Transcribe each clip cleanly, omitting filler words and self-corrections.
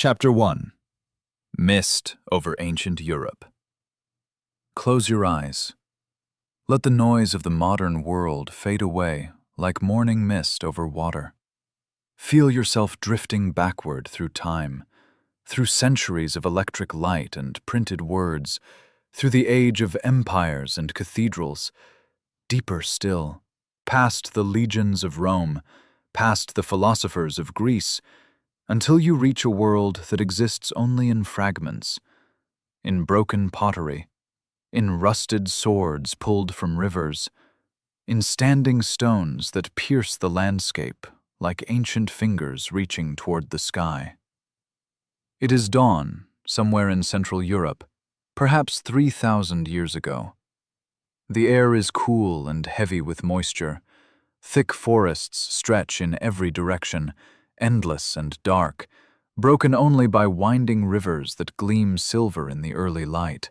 Chapter 1. Mist over Ancient Europe. Close your eyes. Let the noise of the modern world fade away like morning mist over water. Feel yourself drifting backward through time, through centuries of electric light and printed words, through the age of empires and cathedrals, deeper still, past the legions of Rome, past the philosophers of Greece, until you reach a world that exists only in fragments, in broken pottery, in rusted swords pulled from rivers, in standing stones that pierce the landscape like ancient fingers reaching toward the sky. It is dawn, somewhere in Central Europe, perhaps 3,000 years ago. The air is cool and heavy with moisture. Thick forests stretch in every direction, endless and dark, broken only by winding rivers that gleam silver in the early light.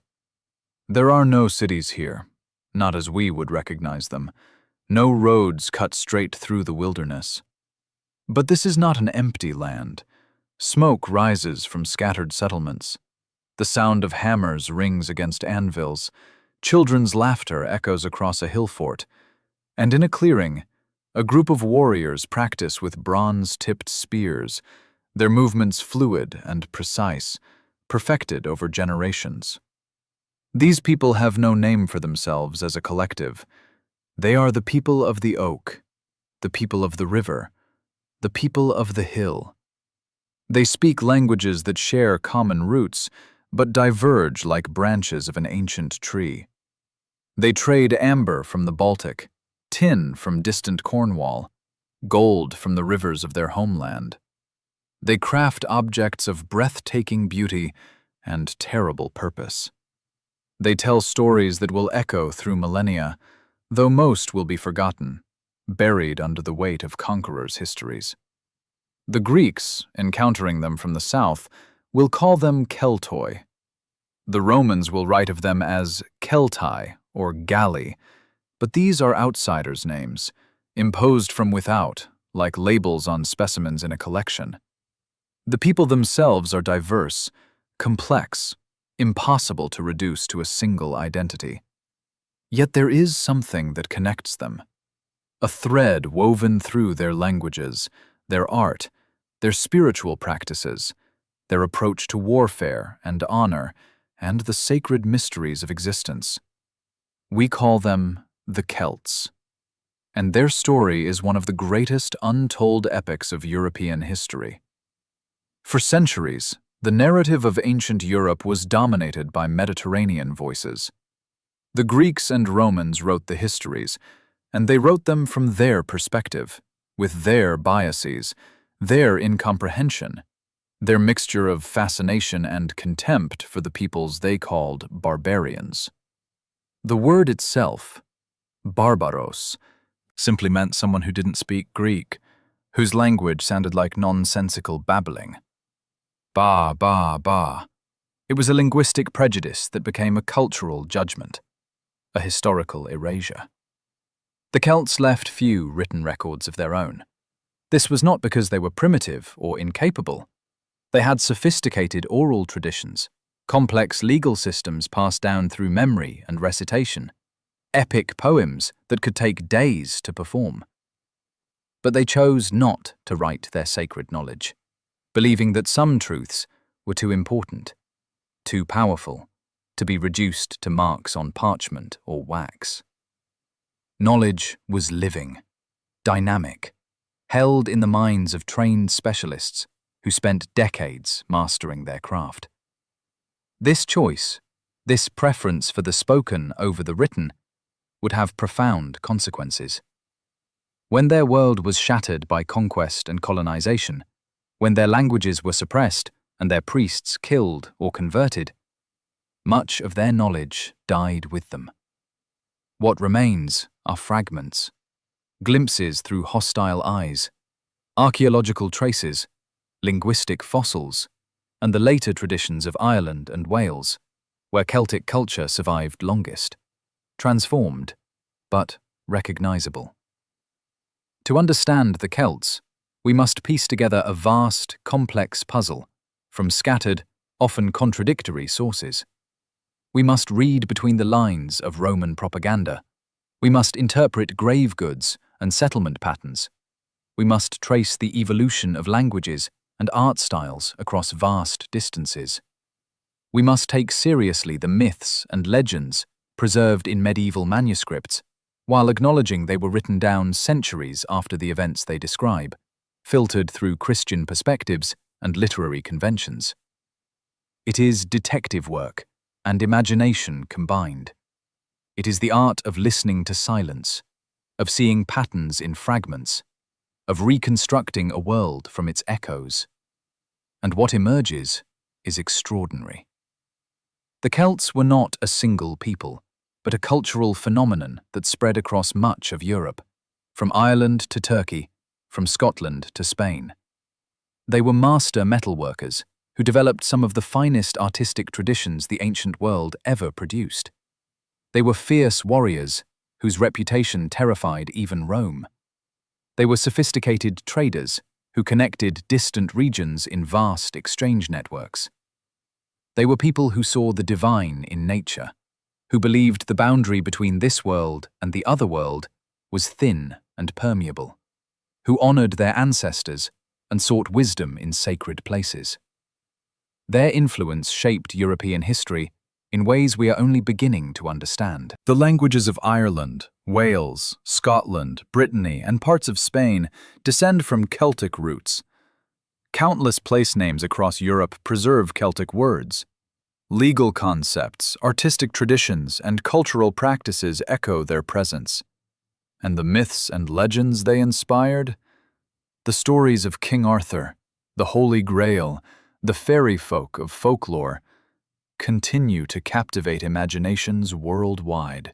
There are no cities here, not as we would recognize them. No roads cut straight through the wilderness. But this is not an empty land. Smoke rises from scattered settlements. The sound of hammers rings against anvils. Children's laughter echoes across a hill fort. And in a clearing, a group of warriors practice with bronze-tipped spears, their movements fluid and precise, perfected over generations. These people have no name for themselves as a collective. They are the people of the oak, the people of the river, the people of the hill. They speak languages that share common roots, but diverge like branches of an ancient tree. They trade amber from the Baltic, tin from distant Cornwall, gold from the rivers of their homeland. They craft objects of breathtaking beauty and terrible purpose. They tell stories that will echo through millennia, though most will be forgotten, buried under the weight of conquerors' histories. The Greeks, encountering them from the south, will call them Keltoi. The Romans will write of them as Celtai or Galli, but these are outsiders' names, imposed from without, like labels on specimens in a collection. The people themselves are diverse, complex, impossible to reduce to a single identity. Yet there is something that connects them. A thread woven through their languages, their art, their spiritual practices, their approach to warfare and honor, and the sacred mysteries of existence. We call them the Celts, and their story is one of the greatest untold epics of European history. For centuries, the narrative of ancient Europe was dominated by Mediterranean voices. The Greeks and Romans wrote the histories, and they wrote them from their perspective, with their biases, their incomprehension, their mixture of fascination and contempt for the peoples they called barbarians. The word itself, barbaros, simply meant someone who didn't speak Greek, whose language sounded like nonsensical babbling. Ba, ba, ba. It was a linguistic prejudice that became a cultural judgment, a historical erasure. The Celts left few written records of their own. This was not because they were primitive or incapable. They had sophisticated oral traditions, complex legal systems passed down through memory and recitation, epic poems that could take days to perform. But they chose not to write their sacred knowledge, believing that some truths were too important, too powerful, to be reduced to marks on parchment or wax. Knowledge was living, dynamic, held in the minds of trained specialists who spent decades mastering their craft. This choice, this preference for the spoken over the written, would have profound consequences. When their world was shattered by conquest and colonization, when their languages were suppressed and their priests killed or converted, much of their knowledge died with them. What remains are fragments, glimpses through hostile eyes, archaeological traces, linguistic fossils, and the later traditions of Ireland and Wales, where Celtic culture survived longest, transformed, but recognizable. To understand the Celts, we must piece together a vast, complex puzzle from scattered, often contradictory sources. We must read between the lines of Roman propaganda. We must interpret grave goods and settlement patterns. We must trace the evolution of languages and art styles across vast distances. We must take seriously the myths and legends preserved in medieval manuscripts, while acknowledging they were written down centuries after the events they describe, filtered through Christian perspectives and literary conventions. It is detective work and imagination combined. It is the art of listening to silence, of seeing patterns in fragments, of reconstructing a world from its echoes. And what emerges is extraordinary. The Celts were not a single people, but a cultural phenomenon that spread across much of Europe, from Ireland to Turkey, from Scotland to Spain. They were master metalworkers who developed some of the finest artistic traditions the ancient world ever produced. They were fierce warriors whose reputation terrified even Rome. They were sophisticated traders who connected distant regions in vast exchange networks. They were people who saw the divine in nature, who believed the boundary between this world and the other world was thin and permeable, who honored their ancestors and sought wisdom in sacred places. Their influence shaped European history in ways we are only beginning to understand. The languages of Ireland, Wales, Scotland, Brittany, and parts of Spain descend from Celtic roots. Countless place names across Europe preserve Celtic words. Legal concepts, artistic traditions, and cultural practices echo their presence. And the myths and legends they inspired? The stories of King Arthur, the Holy Grail, the fairy folk of folklore, continue to captivate imaginations worldwide.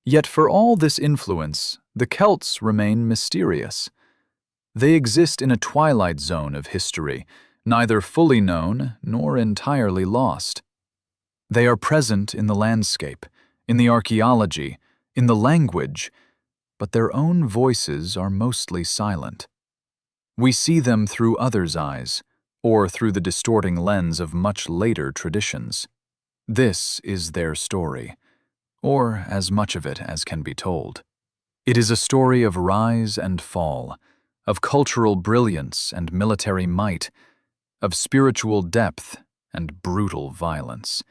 Yet for all this influence, the Celts remain mysterious. They exist in a twilight zone of history, neither fully known nor entirely lost. They are present in the landscape, in the archaeology, in the language, but their own voices are mostly silent. We see them through others' eyes, or through the distorting lens of much later traditions. This is their story, or as much of it as can be told. It is a story of rise and fall, of cultural brilliance and military might, of spiritual depth and brutal violence,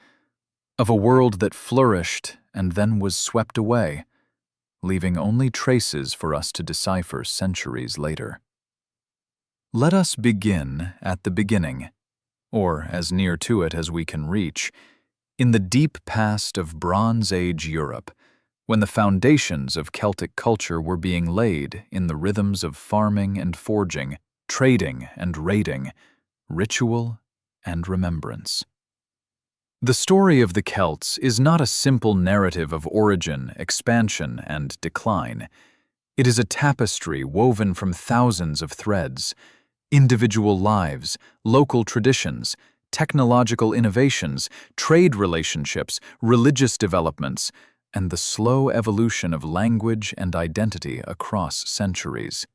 of a world that flourished and then was swept away, leaving only traces for us to decipher centuries later. Let us begin at the beginning, or as near to it as we can reach, in the deep past of Bronze Age Europe, when the foundations of Celtic culture were being laid in the rhythms of farming and forging, trading and raiding, ritual and remembrance. The story of the Celts is not a simple narrative of origin, expansion, and decline. It is a tapestry woven from thousands of threads, individual lives, local traditions, technological innovations, trade relationships, religious developments, and the slow evolution of language and identity across centuries.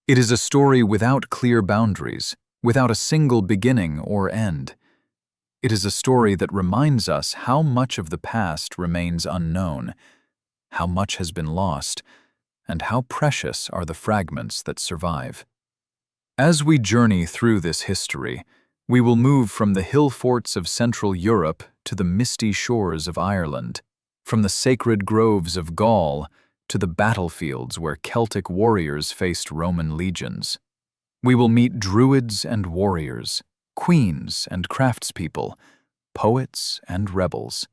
It is a story without clear boundaries, without a single beginning or end. It is a story that reminds us how much of the past remains unknown, how much has been lost, and how precious are the fragments that survive. As we journey through this history, we will move from the hill forts of Central Europe to the misty shores of Ireland, from the sacred groves of Gaul to the battlefields where Celtic warriors faced Roman legions. We will meet Druids and warriors, queens and craftspeople, poets and rebels.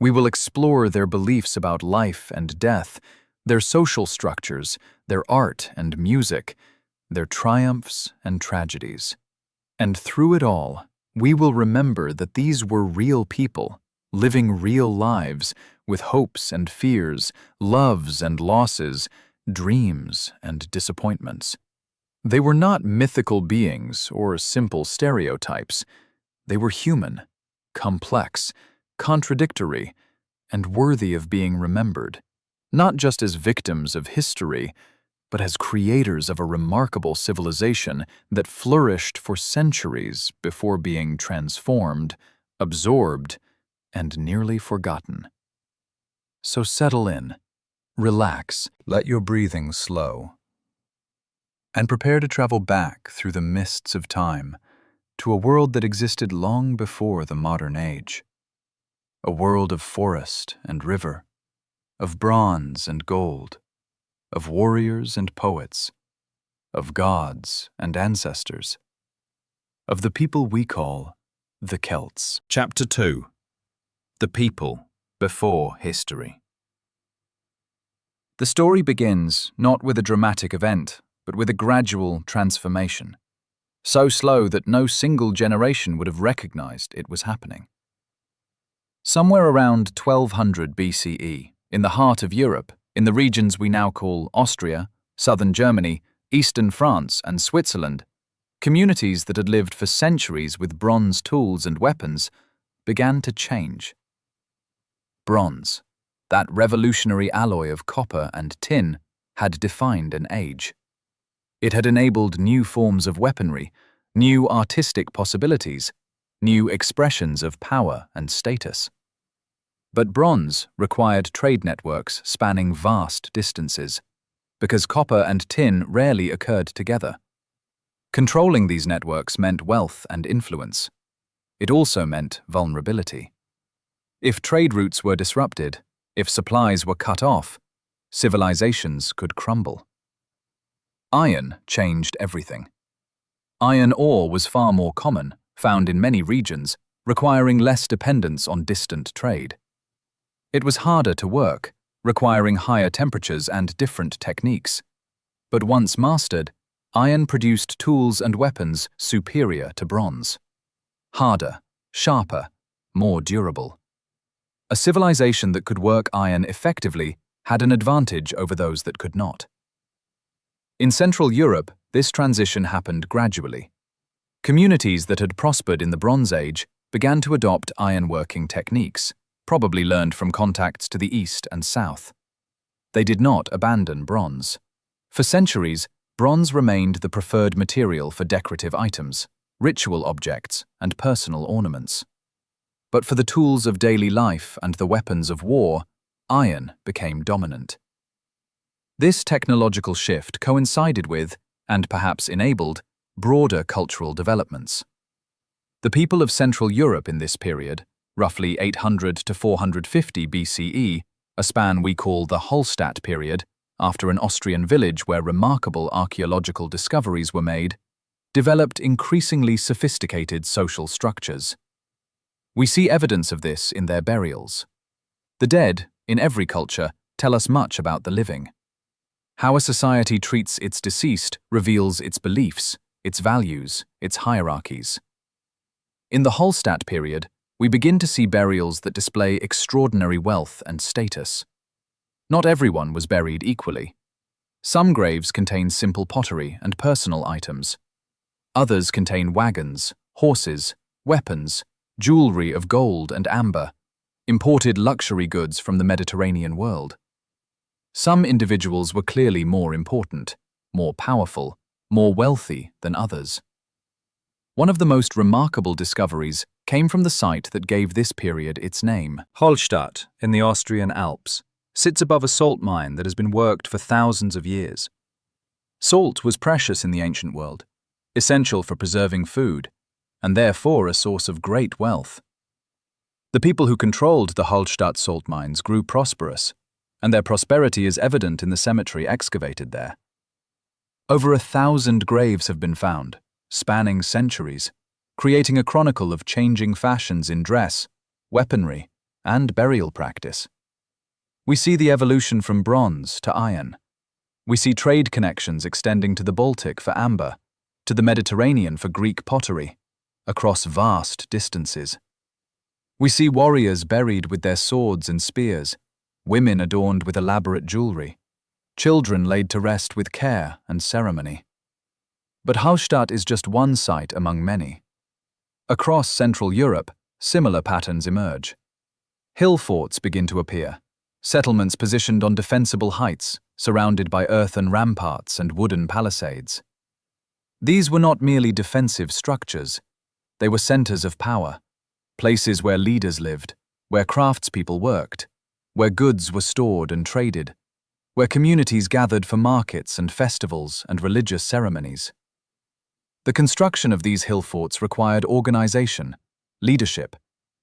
We will explore their beliefs about life and death, their social structures, their art and music, their triumphs and tragedies. And through it all, we will remember that these were real people, living real lives, with hopes and fears, loves and losses, dreams and disappointments. They were not mythical beings or simple stereotypes. They were human, complex, contradictory, and worthy of being remembered, not just as victims of history, but as creators of a remarkable civilization that flourished for centuries before being transformed, absorbed, and nearly forgotten. So settle in, relax, let your breathing slow, and prepare to travel back through the mists of time to a world that existed long before the modern age. A world of forest and river, of bronze and gold, of warriors and poets, of gods and ancestors, of the people we call the Celts. Chapter 2. The People Before History. The story begins not with a dramatic event, but with a gradual transformation, so slow that no single generation would have recognized it was happening. Somewhere around 1200 BCE, in the heart of Europe, in the regions we now call Austria, southern Germany, eastern France, and Switzerland, communities that had lived for centuries with bronze tools and weapons began to change. Bronze, that revolutionary alloy of copper and tin, had defined an age. It had enabled new forms of weaponry, new artistic possibilities, new expressions of power and status. But bronze required trade networks spanning vast distances, because copper and tin rarely occurred together. Controlling these networks meant wealth and influence. It also meant vulnerability. If trade routes were disrupted, if supplies were cut off, civilizations could crumble. Iron changed everything. Iron ore was far more common, found in many regions, requiring less dependence on distant trade. It was harder to work, requiring higher temperatures and different techniques. But once mastered, iron produced tools and weapons superior to bronze. Harder, sharper, more durable. A civilization that could work iron effectively had an advantage over those that could not. In Central Europe, this transition happened gradually. Communities that had prospered in the Bronze Age began to adopt ironworking techniques, probably learned from contacts to the east and south. They did not abandon bronze. For centuries, bronze remained the preferred material for decorative items, ritual objects, and personal ornaments. But for the tools of daily life and the weapons of war, iron became dominant. This technological shift coincided with, and perhaps enabled, broader cultural developments. The people of Central Europe in this period, roughly 800 to 450 BCE, a span we call the Hallstatt period, after an Austrian village where remarkable archaeological discoveries were made, developed increasingly sophisticated social structures. We see evidence of this in their burials. The dead, in every culture, tell us much about the living. How a society treats its deceased reveals its beliefs, its values, its hierarchies. In the Hallstatt period, we begin to see burials that display extraordinary wealth and status. Not everyone was buried equally. Some graves contain simple pottery and personal items. Others contain wagons, horses, weapons, jewelry of gold and amber, imported luxury goods from the Mediterranean world. Some individuals were clearly more important, more powerful, more wealthy than others. One of the most remarkable discoveries came from the site that gave this period its name. Hallstatt, in the Austrian Alps, sits above a salt mine that has been worked for thousands of years. Salt was precious in the ancient world, essential for preserving food, and therefore a source of great wealth. The people who controlled the Hallstatt salt mines grew prosperous, and their prosperity is evident in the cemetery excavated there. Over 1,000 graves have been found, spanning centuries, creating a chronicle of changing fashions in dress, weaponry, and burial practice. We see the evolution from bronze to iron. We see trade connections extending to the Baltic for amber, to the Mediterranean for Greek pottery, across vast distances. We see warriors buried with their swords and spears, women adorned with elaborate jewelry, children laid to rest with care and ceremony. But Hallstatt is just one site among many. Across Central Europe, similar patterns emerge. Hill forts begin to appear, settlements positioned on defensible heights, surrounded by earthen ramparts and wooden palisades. These were not merely defensive structures, they were centers of power, places where leaders lived, where craftspeople worked, where goods were stored and traded, where communities gathered for markets and festivals and religious ceremonies. The construction of these hill forts required organization, leadership,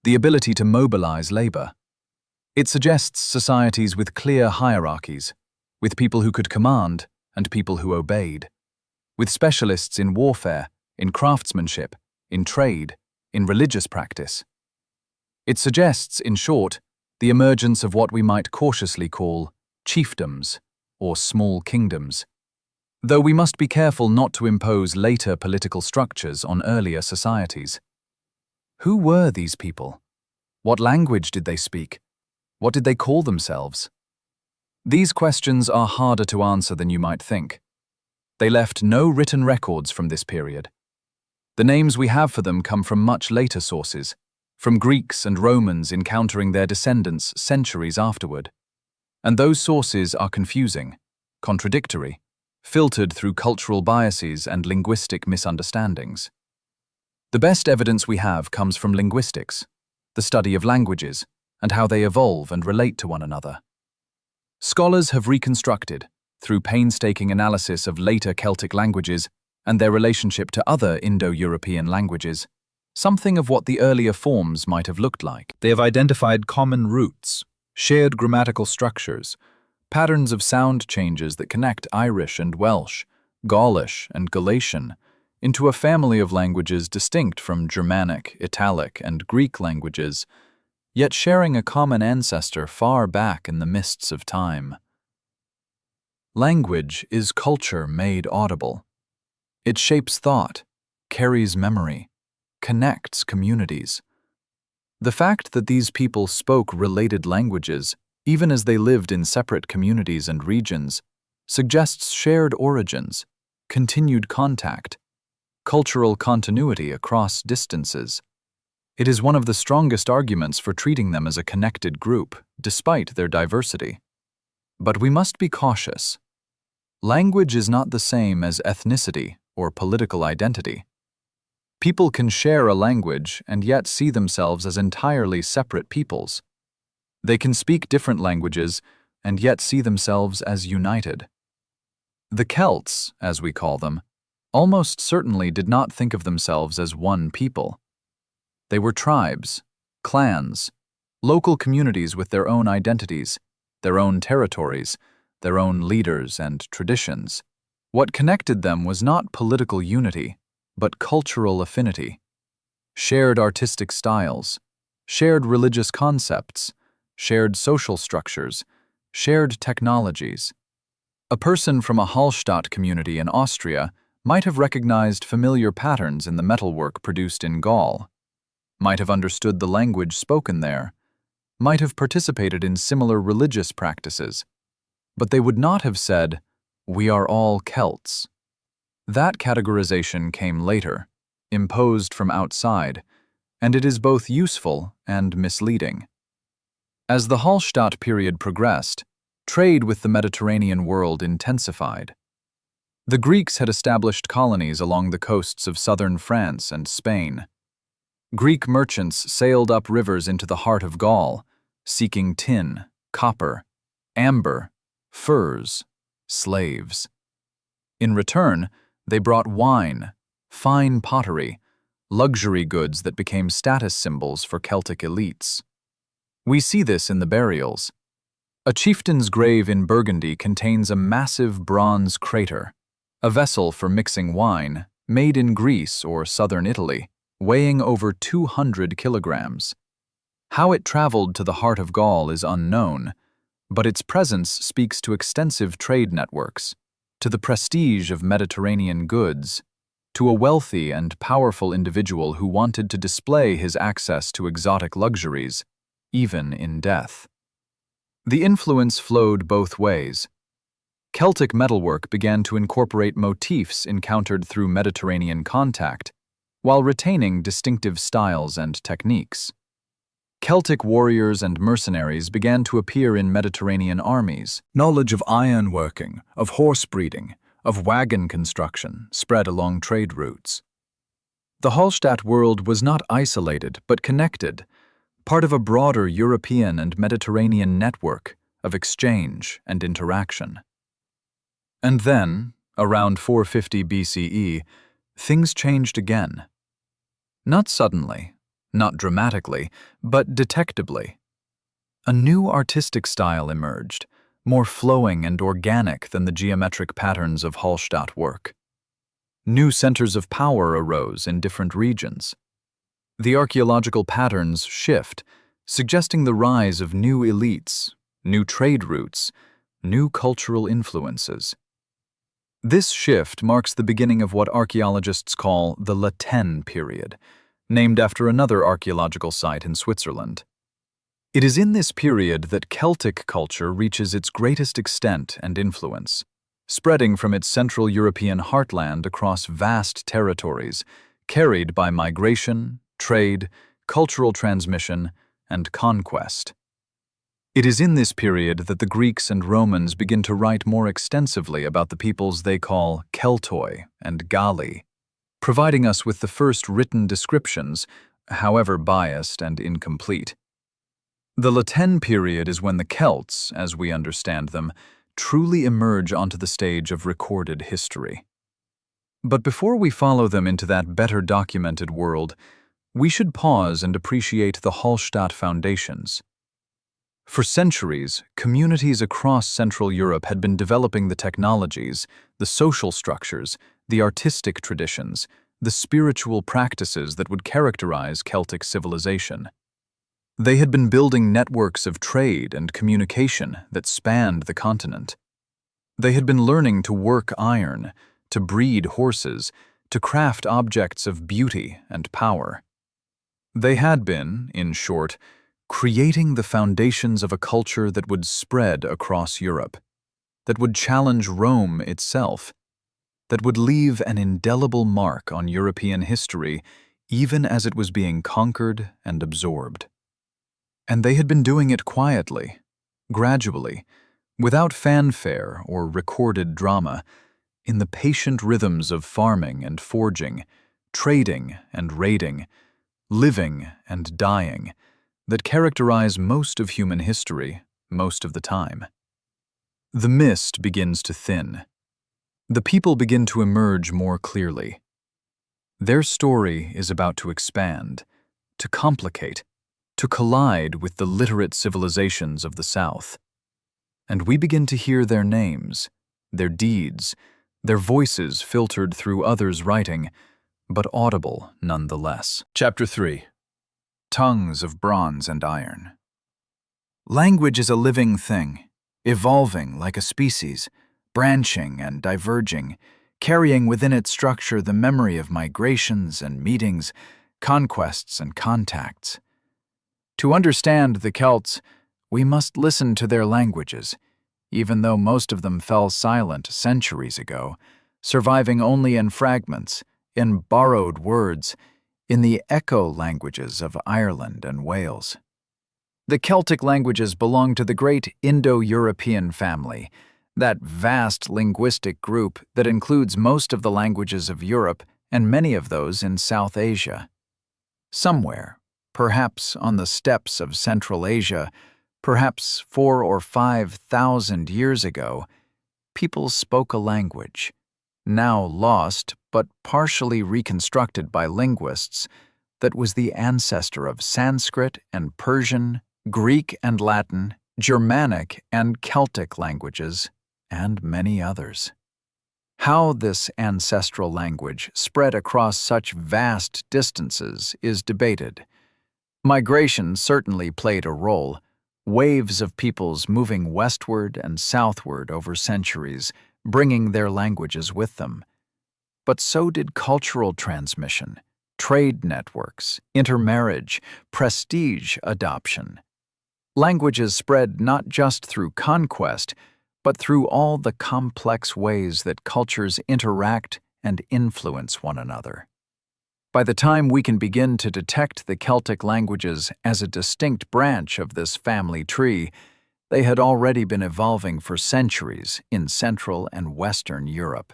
the ability to mobilize labor. It suggests societies with clear hierarchies, with people who could command and people who obeyed, with specialists in warfare, in craftsmanship, in trade, in religious practice. It suggests, in short, the emergence of what we might cautiously call chiefdoms, or small kingdoms, though we must be careful not to impose later political structures on earlier societies. Who were these people? What language did they speak? What did they call themselves? These questions are harder to answer than you might think. They left no written records from this period. The names we have for them come from much later sources, from Greeks and Romans encountering their descendants centuries afterward. And those sources are confusing, contradictory, filtered through cultural biases and linguistic misunderstandings. The best evidence we have comes from linguistics, the study of languages, and how they evolve and relate to one another. Scholars have reconstructed, through painstaking analysis of later Celtic languages and their relationship to other Indo-European languages, something of what the earlier forms might have looked like. They have identified common roots, shared grammatical structures, patterns of sound changes that connect Irish and Welsh, Gaulish and Galatian, into a family of languages distinct from Germanic, Italic, and Greek languages, yet sharing a common ancestor far back in the mists of time. Language is culture made audible. It shapes thought, carries memory, connects communities. The fact that these people spoke related languages, even as they lived in separate communities and regions, suggests shared origins, continued contact, cultural continuity across distances. It is one of the strongest arguments for treating them as a connected group, despite their diversity. But we must be cautious. Language is not the same as ethnicity or political identity. People can share a language and yet see themselves as entirely separate peoples. They can speak different languages and yet see themselves as united. The Celts, as we call them, almost certainly did not think of themselves as one people. They were tribes, clans, local communities with their own identities, their own territories, their own leaders and traditions. What connected them was not political unity, but cultural affinity. Shared artistic styles, shared religious concepts, shared social structures, shared technologies. A person from a Hallstatt community in Austria might have recognized familiar patterns in the metalwork produced in Gaul, might have understood the language spoken there, might have participated in similar religious practices, but they would not have said, "We are all Celts." That categorization came later, imposed from outside, and it is both useful and misleading. As the Hallstatt period progressed, trade with the Mediterranean world intensified. The Greeks had established colonies along the coasts of southern France and Spain. Greek merchants sailed up rivers into the heart of Gaul, seeking tin, copper, amber, furs, slaves. In return, they brought wine, fine pottery, luxury goods that became status symbols for Celtic elites. We see this in the burials. A chieftain's grave in Burgundy contains a massive bronze crater, a vessel for mixing wine, made in Greece or southern Italy, weighing over 200 kilograms. How it traveled to the heart of Gaul is unknown, but its presence speaks to extensive trade networks, to the prestige of Mediterranean goods, to a wealthy and powerful individual who wanted to display his access to exotic luxuries, even in death. The influence flowed both ways. Celtic metalwork began to incorporate motifs encountered through Mediterranean contact, while retaining distinctive styles and techniques. Celtic warriors and mercenaries began to appear in Mediterranean armies. Knowledge of ironworking, of horse breeding, of wagon construction spread along trade routes. The Hallstatt world was not isolated but connected, part of a broader European and Mediterranean network of exchange and interaction. And then, around 450 BCE, things changed again. Not suddenly, not dramatically, but detectably. A new artistic style emerged, more flowing and organic than the geometric patterns of Hallstatt work. New centers of power arose in different regions. The archaeological patterns shift, suggesting the rise of new elites, new trade routes, new cultural influences. This shift marks the beginning of what archaeologists call the La Tène period, named after another archaeological site in Switzerland. It is in this period that Celtic culture reaches its greatest extent and influence, spreading from its Central European heartland across vast territories, carried by migration, trade, cultural transmission, and conquest. It is in this period that the Greeks and Romans begin to write more extensively about the peoples they call Keltoi and Galli, providing us with the first written descriptions, however biased and incomplete. The La Tène period is when the Celts, as we understand them, truly emerge onto the stage of recorded history. But before we follow them into that better documented world, we should pause and appreciate the Hallstatt foundations. For centuries, communities across Central Europe had been developing the technologies, the social structures, the artistic traditions, the spiritual practices that would characterize Celtic civilization. They had been building networks of trade and communication that spanned the continent. They had been learning to work iron, to breed horses, to craft objects of beauty and power. They had been, in short, creating the foundations of a culture that would spread across Europe, that would challenge Rome itself, that would leave an indelible mark on European history even as it was being conquered and absorbed. And they had been doing it quietly, gradually, without fanfare or recorded drama, in the patient rhythms of farming and forging, trading and raiding, living and dying, that characterize most of human history most of the time. The mist begins to thin. The people begin to emerge more clearly. Their story is about to expand, to complicate, to collide with the literate civilizations of the South. And we begin to hear their names, their deeds, their voices filtered through others' writing, but audible nonetheless. Chapter 3. Tongues of Bronze and Iron. Language is a living thing, evolving like a species, branching and diverging, carrying within its structure the memory of migrations and meetings, conquests and contacts. To understand the Celts, we must listen to their languages, even though most of them fell silent centuries ago, surviving only in fragments, in borrowed words, in the echo languages of Ireland and Wales. The Celtic languages belong to the great Indo-European family, that vast linguistic group that includes most of the languages of Europe and many of those in South Asia. Somewhere, perhaps on the steppes of Central Asia, perhaps 4,000 or 5,000 years ago, people spoke a language, now lost but partially reconstructed by linguists, that was the ancestor of Sanskrit and Persian, Greek and Latin, Germanic and Celtic languages, and many others. How this ancestral language spread across such vast distances is debated. Migration certainly played a role, waves of peoples moving westward and southward over centuries, bringing their languages with them. But so did cultural transmission, trade networks, intermarriage, prestige adoption. Languages spread not just through conquest, but through all the complex ways that cultures interact and influence one another. By the time we can begin to detect the Celtic languages as a distinct branch of this family tree, they had already been evolving for centuries in Central and Western Europe.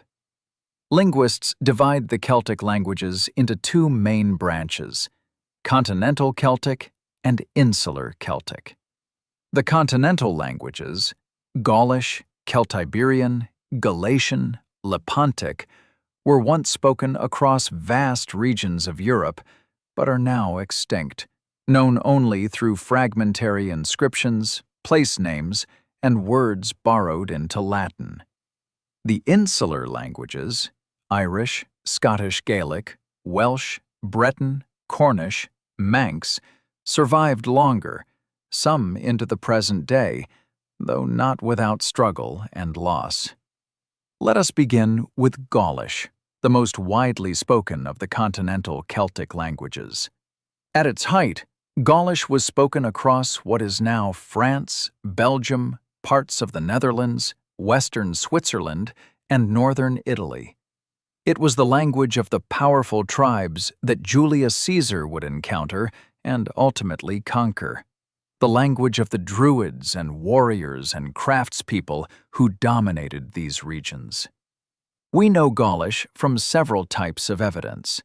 Linguists divide the Celtic languages into two main branches: Continental Celtic and Insular Celtic. The continental languages, Gaulish, Celtiberian, Galatian, Lepontic, were once spoken across vast regions of Europe, but are now extinct, known only through fragmentary inscriptions, place names, and words borrowed into Latin. The insular languages, Irish, Scottish Gaelic, Welsh, Breton, Cornish, Manx, survived longer, some into the present day, though not without struggle and loss. Let us begin with Gaulish, the most widely spoken of the continental Celtic languages. At its height, Gaulish was spoken across what is now France, Belgium, parts of the Netherlands, western Switzerland, and northern Italy. It was the language of the powerful tribes that Julius Caesar would encounter and ultimately conquer, the language of the Druids and warriors and craftspeople who dominated these regions. We know Gaulish from several types of evidence.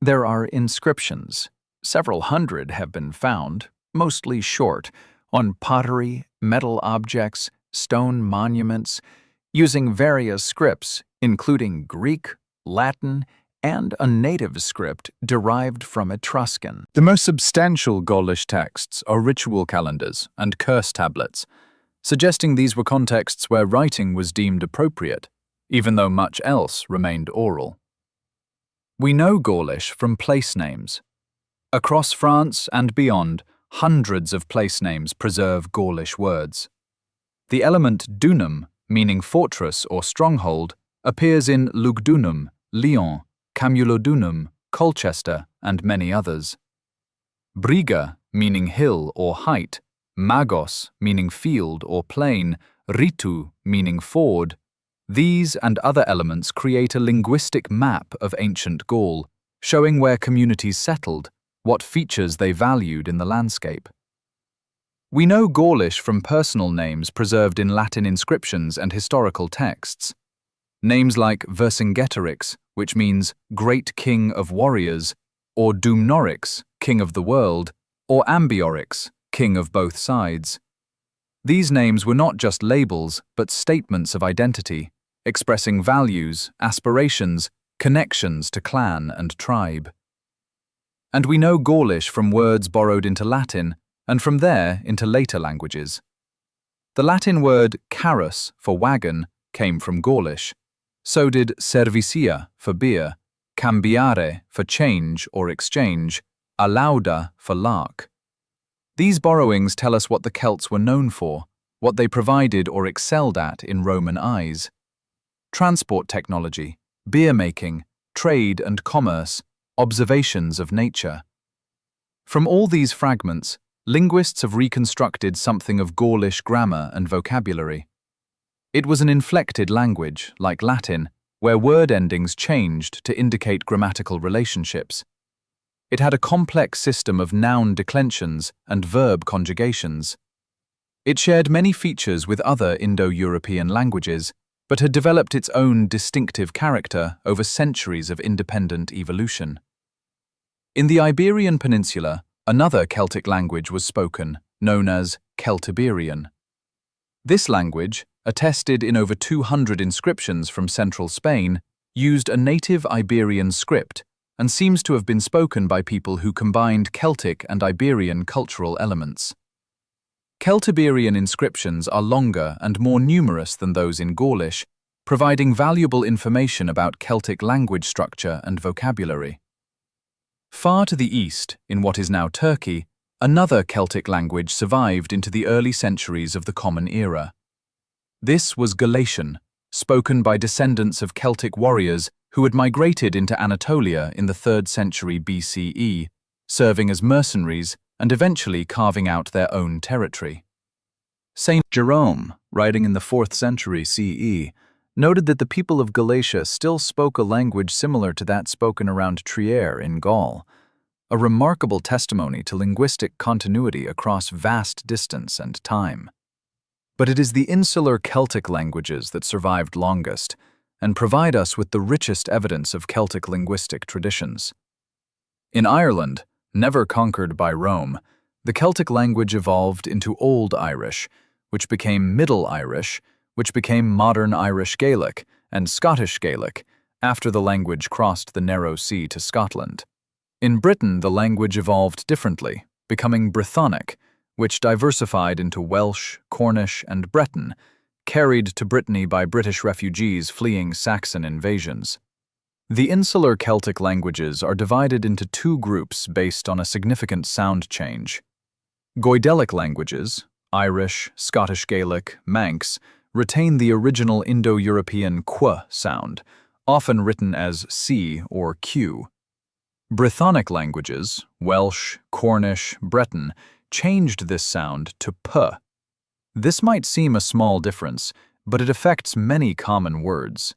There are inscriptions. Several hundred have been found, mostly short, on pottery, metal objects, stone monuments, using various scripts, including Greek, Latin, and a native script derived from Etruscan. The most substantial Gaulish texts are ritual calendars and curse tablets, suggesting these were contexts where writing was deemed appropriate, even though much else remained oral. We know Gaulish from place names. Across France and beyond, hundreds of place names preserve Gaulish words. The element dunum, meaning fortress or stronghold, appears in Lugdunum, Lyon, Camulodunum, Colchester, and many others. Briga, meaning hill or height, Magos, meaning field or plain, Ritu, meaning ford. These and other elements create a linguistic map of ancient Gaul, showing where communities settled, what features they valued in the landscape. We know Gaulish from personal names preserved in Latin inscriptions and historical texts. Names like Vercingetorix, which means Great King of Warriors, or Dumnorix, King of the World, or Ambiorix, King of both sides. These names were not just labels, but statements of identity, expressing values, aspirations, connections to clan and tribe. And we know Gaulish from words borrowed into Latin, and from there into later languages. The Latin word carus for wagon came from Gaulish. So did servicia for beer, cambiare for change or exchange, alauda for lark. These borrowings tell us what the Celts were known for, what they provided or excelled at in Roman eyes. Transport technology, beer-making, trade and commerce, observations of nature. From all these fragments, linguists have reconstructed something of Gaulish grammar and vocabulary. It was an inflected language, like Latin, where word endings changed to indicate grammatical relationships. It had a complex system of noun declensions and verb conjugations. It shared many features with other Indo-European languages, but had developed its own distinctive character over centuries of independent evolution. In the Iberian Peninsula, another Celtic language was spoken, known as Celtiberian. This language, attested in over 200 inscriptions from central Spain, used a native Iberian script and seems to have been spoken by people who combined Celtic and Iberian cultural elements. Celtiberian inscriptions are longer and more numerous than those in Gaulish, providing valuable information about Celtic language structure and vocabulary. Far to the east, in what is now Turkey, another Celtic language survived into the early centuries of the Common Era. This was Galatian, spoken by descendants of Celtic warriors who had migrated into Anatolia in the 3rd century BCE, serving as mercenaries and eventually carving out their own territory. Saint Jerome, writing in the 4th century CE, noted that the people of Galatia still spoke a language similar to that spoken around Trier in Gaul, a remarkable testimony to linguistic continuity across vast distance and time. But it is the insular Celtic languages that survived longest and provide us with the richest evidence of Celtic linguistic traditions. In Ireland, never conquered by Rome, the Celtic language evolved into Old Irish, which became Middle Irish, which became Modern Irish Gaelic and Scottish Gaelic after the language crossed the narrow sea to Scotland. In Britain, the language evolved differently, becoming Brythonic, which diversified into Welsh, Cornish, and Breton, carried to Brittany by British refugees fleeing Saxon invasions. The insular Celtic languages are divided into two groups based on a significant sound change. Goidelic languages, Irish, Scottish Gaelic, Manx, retain the original Indo-European qu sound, often written as c or q. Brythonic languages, Welsh, Cornish, Breton, changed this sound to p. This might seem a small difference, but it affects many common words.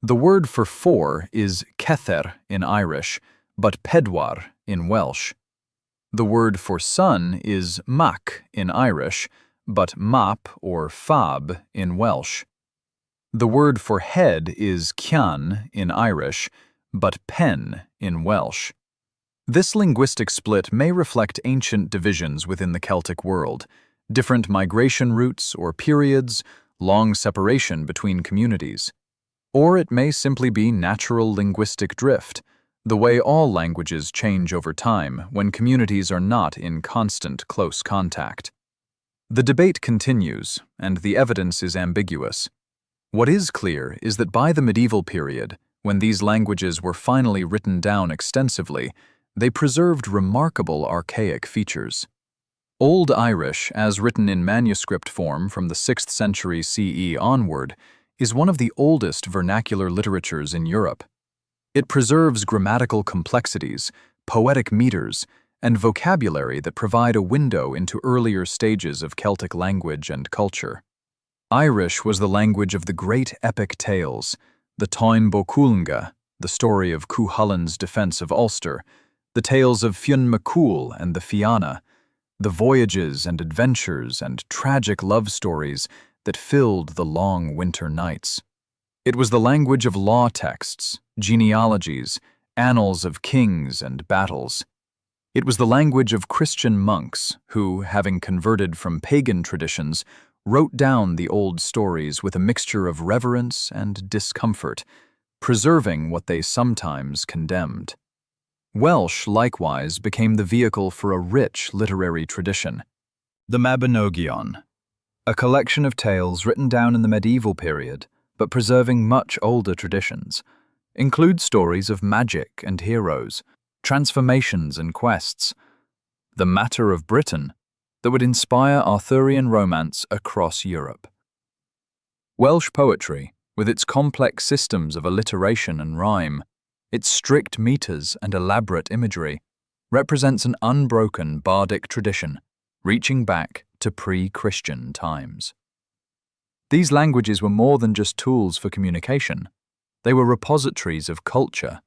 The word for four is cether in Irish, but pedwar in Welsh. The word for sun is mac in Irish, but map or fab in Welsh. The word for head is cian in Irish, but pen in Welsh. This linguistic split may reflect ancient divisions within the Celtic world, different migration routes or periods, long separation between communities. Or it may simply be natural linguistic drift, the way all languages change over time when communities are not in constant close contact. The debate continues, and the evidence is ambiguous. What is clear is that by the medieval period, when these languages were finally written down extensively, they preserved remarkable archaic features. Old Irish, as written in manuscript form from the 6th century CE onward, is one of the oldest vernacular literatures in Europe. It preserves grammatical complexities, poetic meters, and vocabulary that provide a window into earlier stages of Celtic language and culture. Irish was the language of the great epic tales, the Táin Bó Cúalnge, the story of Cuchulain's defense of Ulster, the tales of Fionn MacCool and the Fianna, the voyages and adventures and tragic love stories that filled the long winter nights. It was the language of law texts, genealogies, annals of kings and battles. It was the language of Christian monks who, having converted from pagan traditions, wrote down the old stories with a mixture of reverence and discomfort, preserving what they sometimes condemned. Welsh, likewise, became the vehicle for a rich literary tradition. The Mabinogion, a collection of tales written down in the medieval period, but preserving much older traditions, includes stories of magic and heroes, transformations and quests. The Matter of Britain, that would inspire Arthurian romance across Europe. Welsh poetry, with its complex systems of alliteration and rhyme, its strict meters and elaborate imagery, represents an unbroken bardic tradition, reaching back to pre-Christian times. These languages were more than just tools for communication. They were repositories of culture,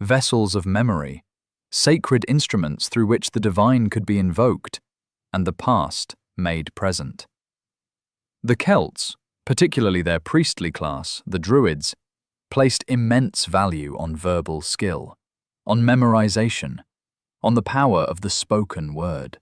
vessels of memory, sacred instruments through which the divine could be invoked, and the past made present. The Celts, particularly their priestly class, the Druids, placed immense value on verbal skill, on memorization, on the power of the spoken word.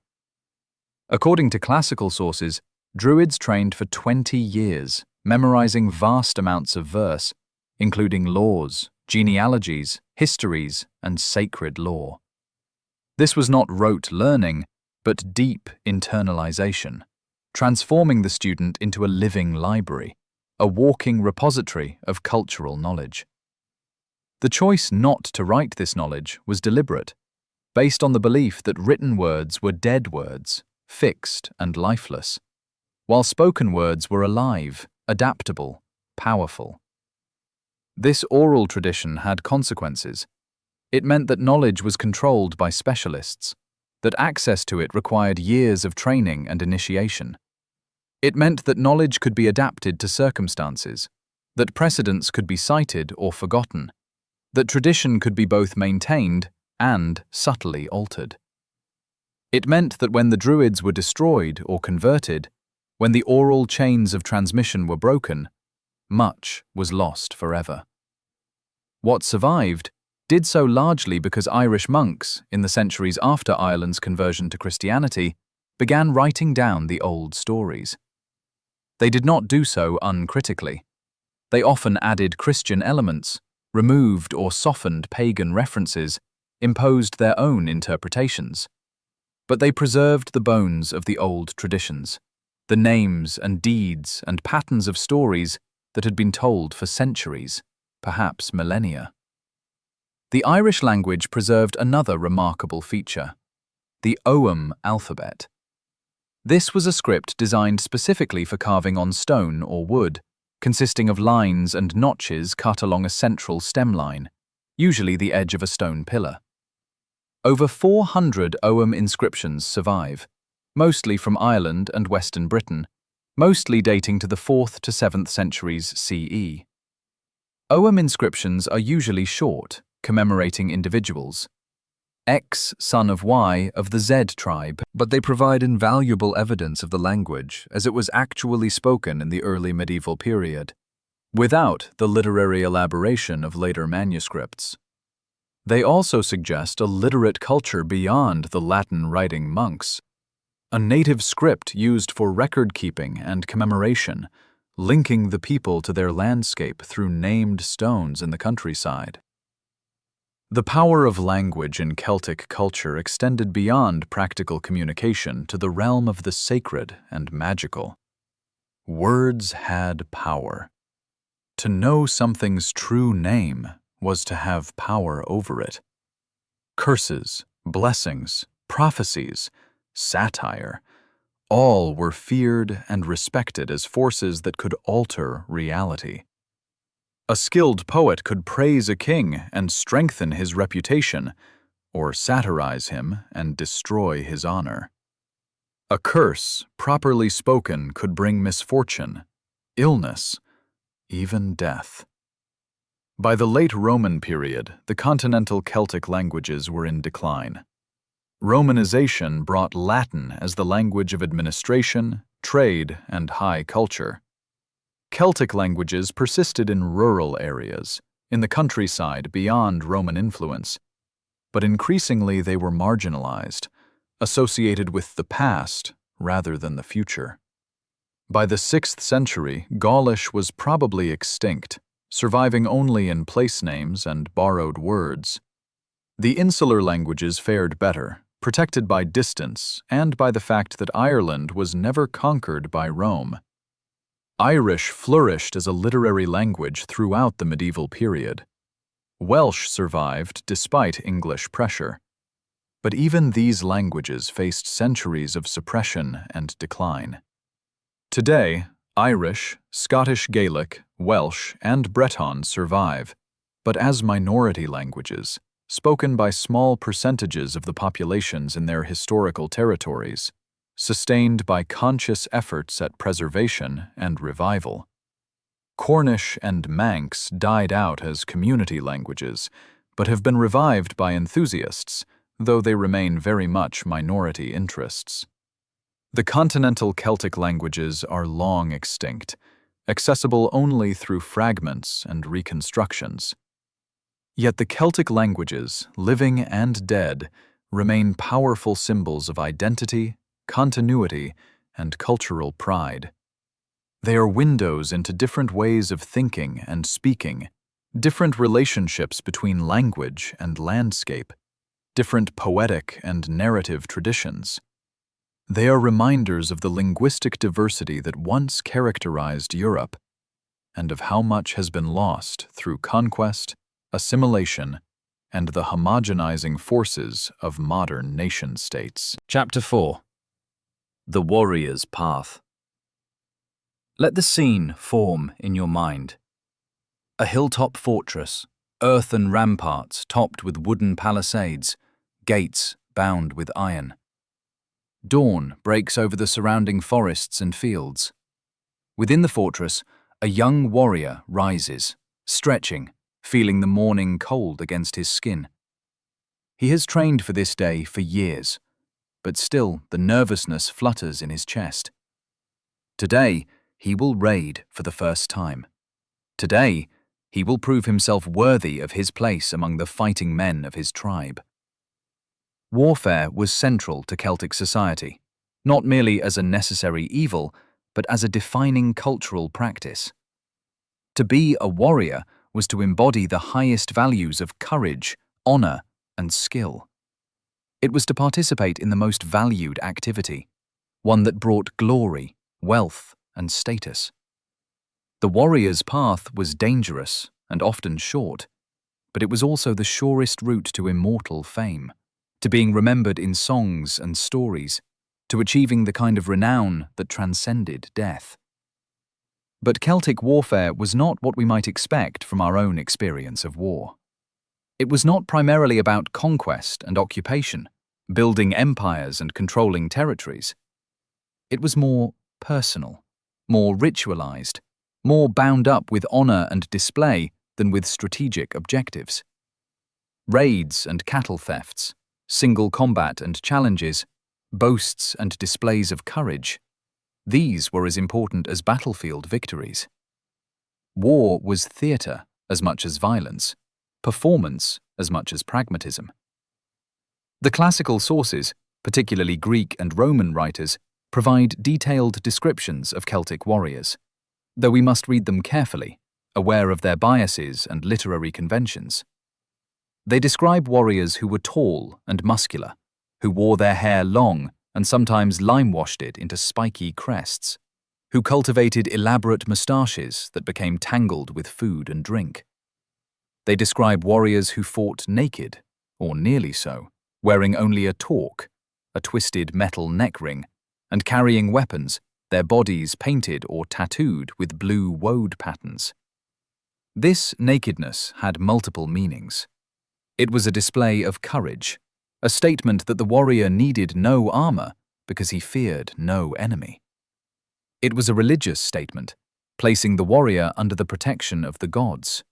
According to classical sources, Druids trained for 20 years, memorizing vast amounts of verse, including laws, genealogies, histories, and sacred lore. This was not rote learning, but deep internalization, transforming the student into a living library, a walking repository of cultural knowledge. The choice not to write this knowledge was deliberate, based on the belief that written words were dead words, fixed and lifeless, while spoken words were alive, adaptable, powerful. This oral tradition had consequences. It meant that knowledge was controlled by specialists, that access to it required years of training and initiation. It meant that knowledge could be adapted to circumstances, that precedents could be cited or forgotten, that tradition could be both maintained and subtly altered. It meant that when the Druids were destroyed or converted, when the oral chains of transmission were broken, much was lost forever. What survived did so largely because Irish monks, in the centuries after Ireland's conversion to Christianity, began writing down the old stories. They did not do so uncritically. They often added Christian elements, removed or softened pagan references, imposed their own interpretations. But they preserved the bones of the old traditions, the names and deeds and patterns of stories that had been told for centuries, perhaps millennia. The Irish language preserved another remarkable feature, the Ogham alphabet. This was a script designed specifically for carving on stone or wood, consisting of lines and notches cut along a central stem line, usually the edge of a stone pillar. Over 400 Ogham inscriptions survive, mostly from Ireland and Western Britain, mostly dating to the 4th to 7th centuries CE. Ogham inscriptions are usually short, commemorating individuals. X, son of Y, of the Z tribe, but they provide invaluable evidence of the language as it was actually spoken in the early medieval period, without the literary elaboration of later manuscripts. They also suggest a literate culture beyond the Latin writing monks, a native script used for record-keeping and commemoration, linking the people to their landscape through named stones in the countryside. The power of language in Celtic culture extended beyond practical communication to the realm of the sacred and magical. Words had power. To know something's true name was to have power over it. Curses, blessings, prophecies, satire, all were feared and respected as forces that could alter reality. A skilled poet could praise a king and strengthen his reputation, or satirize him and destroy his honor. A curse, properly spoken, could bring misfortune, illness, even death. By the late Roman period, the continental Celtic languages were in decline. Romanization brought Latin as the language of administration, trade, and high culture. Celtic languages persisted in rural areas, in the countryside beyond Roman influence, but increasingly they were marginalized, associated with the past rather than the future. By the 6th century, Gaulish was probably extinct, surviving only in place names and borrowed words. The insular languages fared better, protected by distance and by the fact that Ireland was never conquered by Rome. Irish flourished as a literary language throughout the medieval period. Welsh survived despite English pressure. But even these languages faced centuries of suppression and decline. Today, Irish, Scottish Gaelic, Welsh, and Breton survive, but as minority languages, spoken by small percentages of the populations in their historical territories, sustained by conscious efforts at preservation and revival. Cornish and Manx died out as community languages, but have been revived by enthusiasts, though they remain very much minority interests. The continental Celtic languages are long extinct, accessible only through fragments and reconstructions. Yet the Celtic languages, living and dead, remain powerful symbols of identity, continuity, and cultural pride. They are windows into different ways of thinking and speaking, different relationships between language and landscape, different poetic and narrative traditions. They are reminders of the linguistic diversity that once characterized Europe, and of how much has been lost through conquest, assimilation, and the homogenizing forces of modern nation-states. Chapter 4. The Warrior's Path. Let the scene form in your mind. A hilltop fortress, earthen ramparts topped with wooden palisades, gates bound with iron. Dawn breaks over the surrounding forests and fields. Within the fortress, A young warrior rises, stretching, feeling the morning cold against his skin. He has trained for this day for years, but still the nervousness flutters in his chest. Today, he will raid for the first time. Today, he will prove himself worthy of his place among the fighting men of his tribe. Warfare was central to Celtic society, not merely as a necessary evil, but as a defining cultural practice. To be a warrior was to embody the highest values of courage, honor, and skill. It was to participate in the most valued activity, one that brought glory, wealth, and status. The warrior's path was dangerous and often short, but it was also the surest route to immortal fame, to being remembered in songs and stories, to achieving the kind of renown that transcended death. But Celtic warfare was not what we might expect from our own experience of war. It was not primarily about conquest and occupation, building empires and controlling territories. It was more personal, more ritualized, more bound up with honor and display than with strategic objectives. Raids and cattle thefts, single combat and challenges, boasts and displays of courage, these were as important as battlefield victories. War was theater as much as violence, performance as much as pragmatism. The classical sources, particularly Greek and Roman writers, provide detailed descriptions of Celtic warriors, though we must read them carefully, aware of their biases and literary conventions. They describe warriors who were tall and muscular, who wore their hair long and sometimes lime-washed it into spiky crests, who cultivated elaborate moustaches that became tangled with food and drink. They describe warriors who fought naked, or nearly so, wearing only a torque, a twisted metal neck ring, and carrying weapons, their bodies painted or tattooed with blue woad patterns. This nakedness had multiple meanings. It was a display of courage, a statement that the warrior needed no armor because he feared no enemy. It was a religious statement, placing the warrior under the protection of the gods,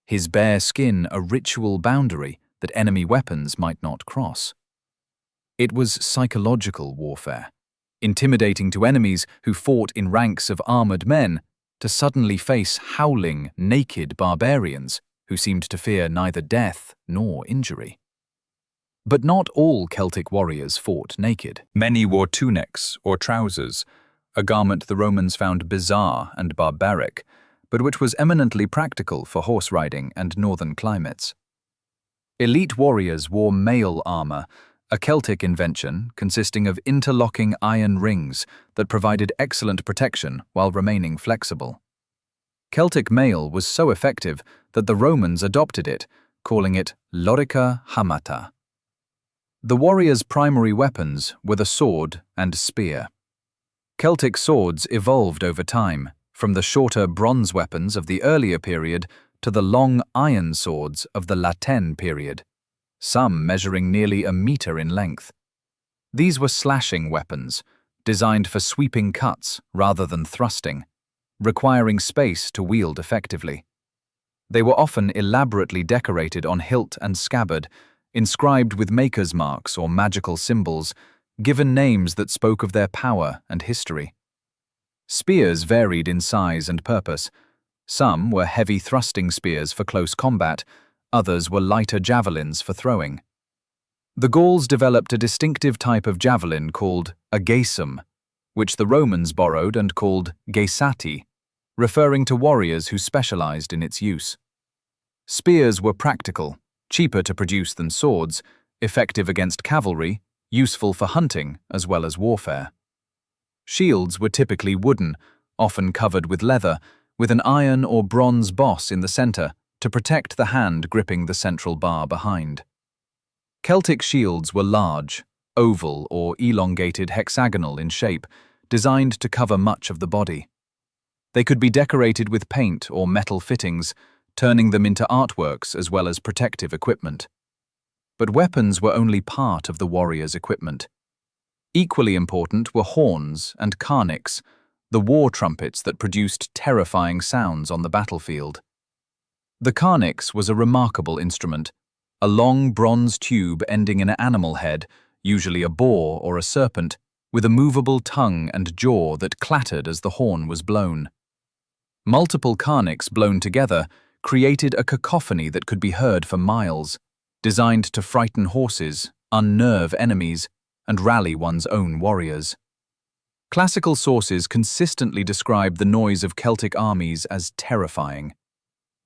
his bare skin a ritual boundary that enemy weapons might not cross. It was psychological warfare, intimidating to enemies who fought in ranks of armored men to suddenly face howling, naked barbarians who seemed to fear neither death nor injury. But not all Celtic warriors fought naked. Many wore tunics or trousers, a garment the Romans found bizarre and barbaric, but which was eminently practical for horse riding and northern climates. Elite warriors wore mail armor, a Celtic invention consisting of interlocking iron rings that provided excellent protection while remaining flexible. Celtic mail was so effective that the Romans adopted it, calling it lorica hamata. The warrior's primary weapons were the sword and spear. Celtic swords evolved over time, from the shorter bronze weapons of the earlier period to the long iron swords of the Latin period, some measuring nearly a meter in length. These were slashing weapons, designed for sweeping cuts rather than thrusting, requiring space to wield effectively. They were often elaborately decorated on hilt and scabbard, inscribed with maker's marks or magical symbols, given names that spoke of their power and history. Spears varied in size and purpose. Some were heavy thrusting spears for close combat, others were lighter javelins for throwing. The Gauls developed a distinctive type of javelin called a fearsome, which the Romans borrowed and called geisati, referring to warriors who specialized in its use. Spears were practical, cheaper to produce than swords, effective against cavalry, useful for hunting as well as warfare. Shields were typically wooden, often covered with leather, with an iron or bronze boss in the center to protect the hand gripping the central bar behind. Celtic shields were large, oval or elongated hexagonal in shape, designed to cover much of the body. They could be decorated with paint or metal fittings, turning them into artworks as well as protective equipment. But weapons were only part of the warrior's equipment. Equally important were horns and carnix, the war trumpets that produced terrifying sounds on the battlefield. The carnix was a remarkable instrument, a long bronze tube ending in an animal head, usually a boar or a serpent, with a movable tongue and jaw that clattered as the horn was blown. Multiple carnix blown together created a cacophony that could be heard for miles, designed to frighten horses, unnerve enemies, and rally one's own warriors. Classical sources consistently describe the noise of Celtic armies as terrifying.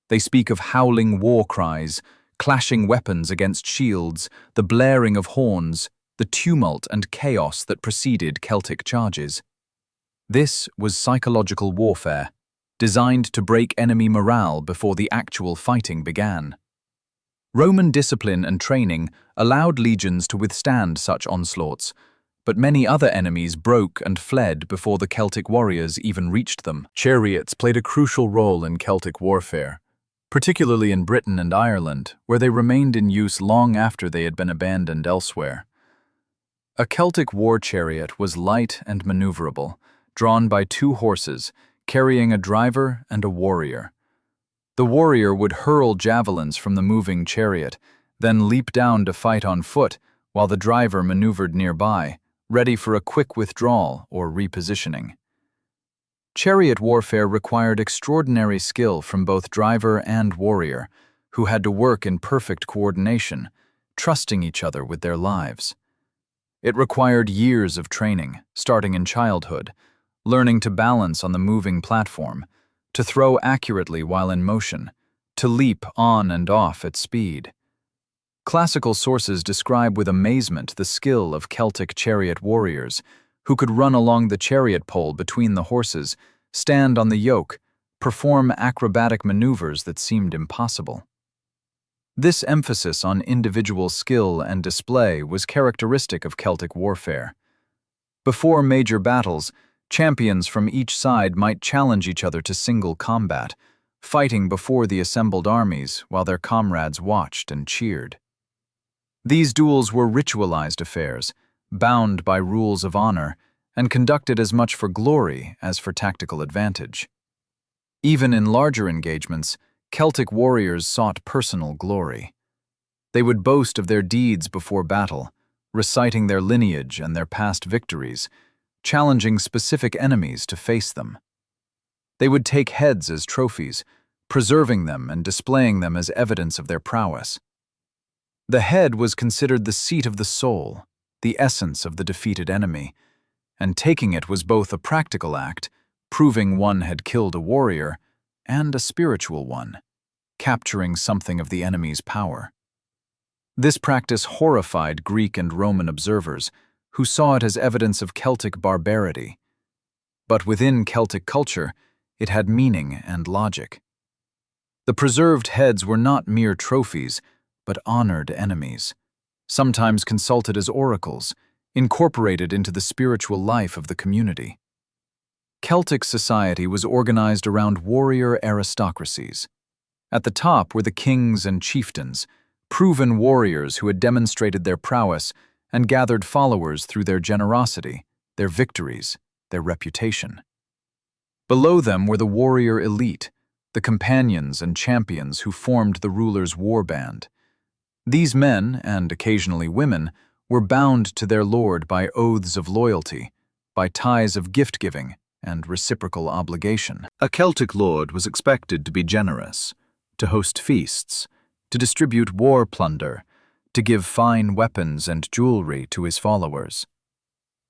They speak of howling war cries, clashing weapons against shields, the blaring of horns, the tumult and chaos that preceded Celtic charges. This was psychological warfare, designed to break enemy morale before the actual fighting began. Roman discipline and training allowed legions to withstand such onslaughts, but many other enemies broke and fled before the Celtic warriors even reached them. Chariots played a crucial role in Celtic warfare, particularly in Britain and Ireland, where they remained in use long after they had been abandoned elsewhere. A Celtic war chariot was light and maneuverable, drawn by 2 horses, carrying a driver and a warrior. The warrior would hurl javelins from the moving chariot, then leap down to fight on foot, while the driver maneuvered nearby, ready for a quick withdrawal or repositioning. Chariot warfare required extraordinary skill from both driver and warrior, who had to work in perfect coordination, trusting each other with their lives. It required years of training, starting in childhood, learning to balance on the moving platform, to throw accurately while in motion, to leap on and off at speed. Classical sources describe with amazement the skill of Celtic chariot warriors, who could run along the chariot pole between the horses, stand on the yoke, perform acrobatic maneuvers that seemed impossible. This emphasis on individual skill and display was characteristic of Celtic warfare. Before major battles, champions from each side might challenge each other to single combat, fighting before the assembled armies while their comrades watched and cheered. These duels were ritualized affairs, bound by rules of honor, and conducted as much for glory as for tactical advantage. Even in larger engagements, Celtic warriors sought personal glory. They would boast of their deeds before battle, reciting their lineage and their past victories, challenging specific enemies to face them. They would take heads as trophies, preserving them and displaying them as evidence of their prowess. The head was considered the seat of the soul, the essence of the defeated enemy, and taking it was both a practical act, proving one had killed a warrior, and a spiritual one, capturing something of the enemy's power. This practice horrified Greek and Roman observers, who saw it as evidence of Celtic barbarity. But within Celtic culture, it had meaning and logic. The preserved heads were not mere trophies, but honored enemies, sometimes consulted as oracles, incorporated into the spiritual life of the community. Celtic society was organized around warrior aristocracies. At the top were the kings and chieftains, proven warriors who had demonstrated their prowess and gathered followers through their generosity, their victories, their reputation. Below them were the warrior elite, the companions and champions who formed the ruler's war band. These men, and occasionally women, were bound to their lord by oaths of loyalty, by ties of gift-giving and reciprocal obligation. A Celtic lord was expected to be generous, to host feasts, to distribute war plunder, to give fine weapons and jewelry to his followers.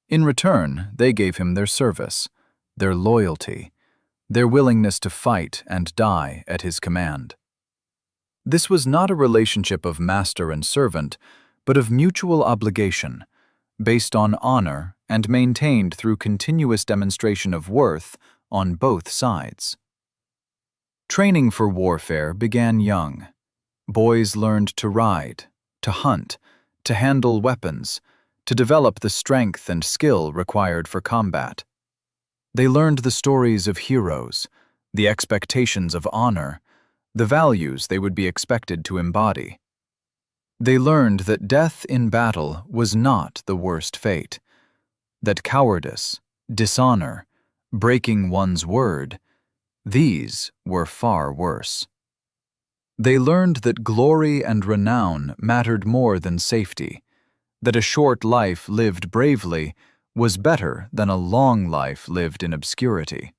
In return, they gave him their service, their loyalty, their willingness to fight and die at his command. This was not a relationship of master and servant, but of mutual obligation, based on honor and maintained through continuous demonstration of worth on both sides. Training for warfare began young. Boys learned to ride, to hunt, to handle weapons, to develop the strength and skill required for combat. They learned the stories of heroes, the expectations of honor, the values they would be expected to embody. They learned that death in battle was not the worst fate, that cowardice, dishonor, breaking one's word, these were far worse. They learned that glory and renown mattered more than safety, that a short life lived bravely was better than a long life lived in obscurity.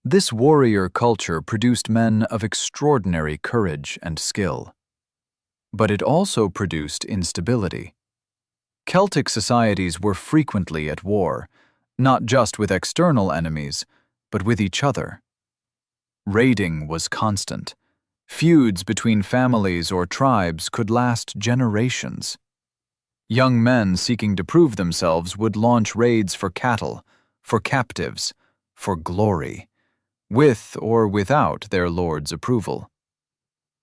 This warrior culture produced men of extraordinary courage and skill. But it also produced instability. Celtic societies were frequently at war, not just with external enemies, but with each other. Raiding was constant. Feuds between families or tribes could last generations. Young men seeking to prove themselves would launch raids for cattle, for captives, for glory, with or without their lord's approval.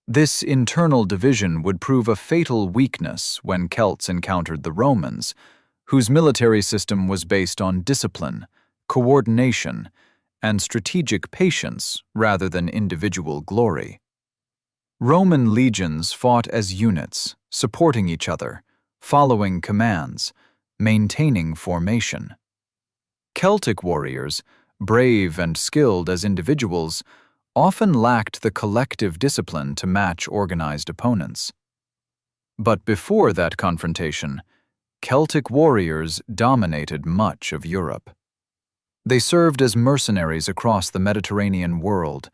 This internal division would prove a fatal weakness when Celts encountered the Romans, whose military system was based on discipline, coordination, and strategic patience rather than individual glory. Roman legions fought as units, supporting each other, following commands, maintaining formation. Celtic warriors, brave and skilled as individuals, often lacked the collective discipline to match organized opponents. But before that confrontation, Celtic warriors dominated much of Europe. They served as mercenaries across the Mediterranean world,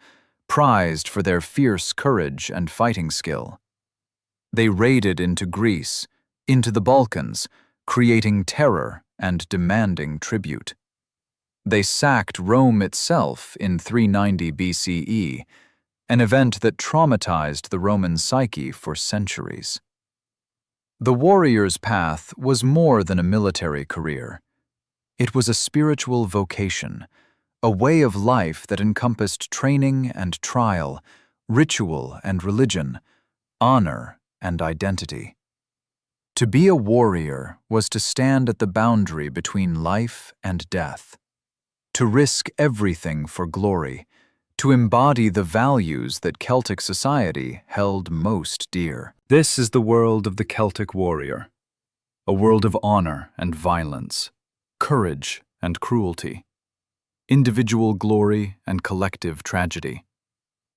prized for their fierce courage and fighting skill. They raided into Greece, into the Balkans, creating terror and demanding tribute. They sacked Rome itself in 390 BCE, an event that traumatized the Roman psyche for centuries. The warrior's path was more than a military career. It was a spiritual vocation, a way of life that encompassed training and trial, ritual and religion, honor and identity. To be a warrior was to stand at the boundary between life and death, to risk everything for glory, to embody the values that Celtic society held most dear. This is the world of the Celtic warrior, a world of honor and violence, courage and cruelty, individual glory and collective tragedy,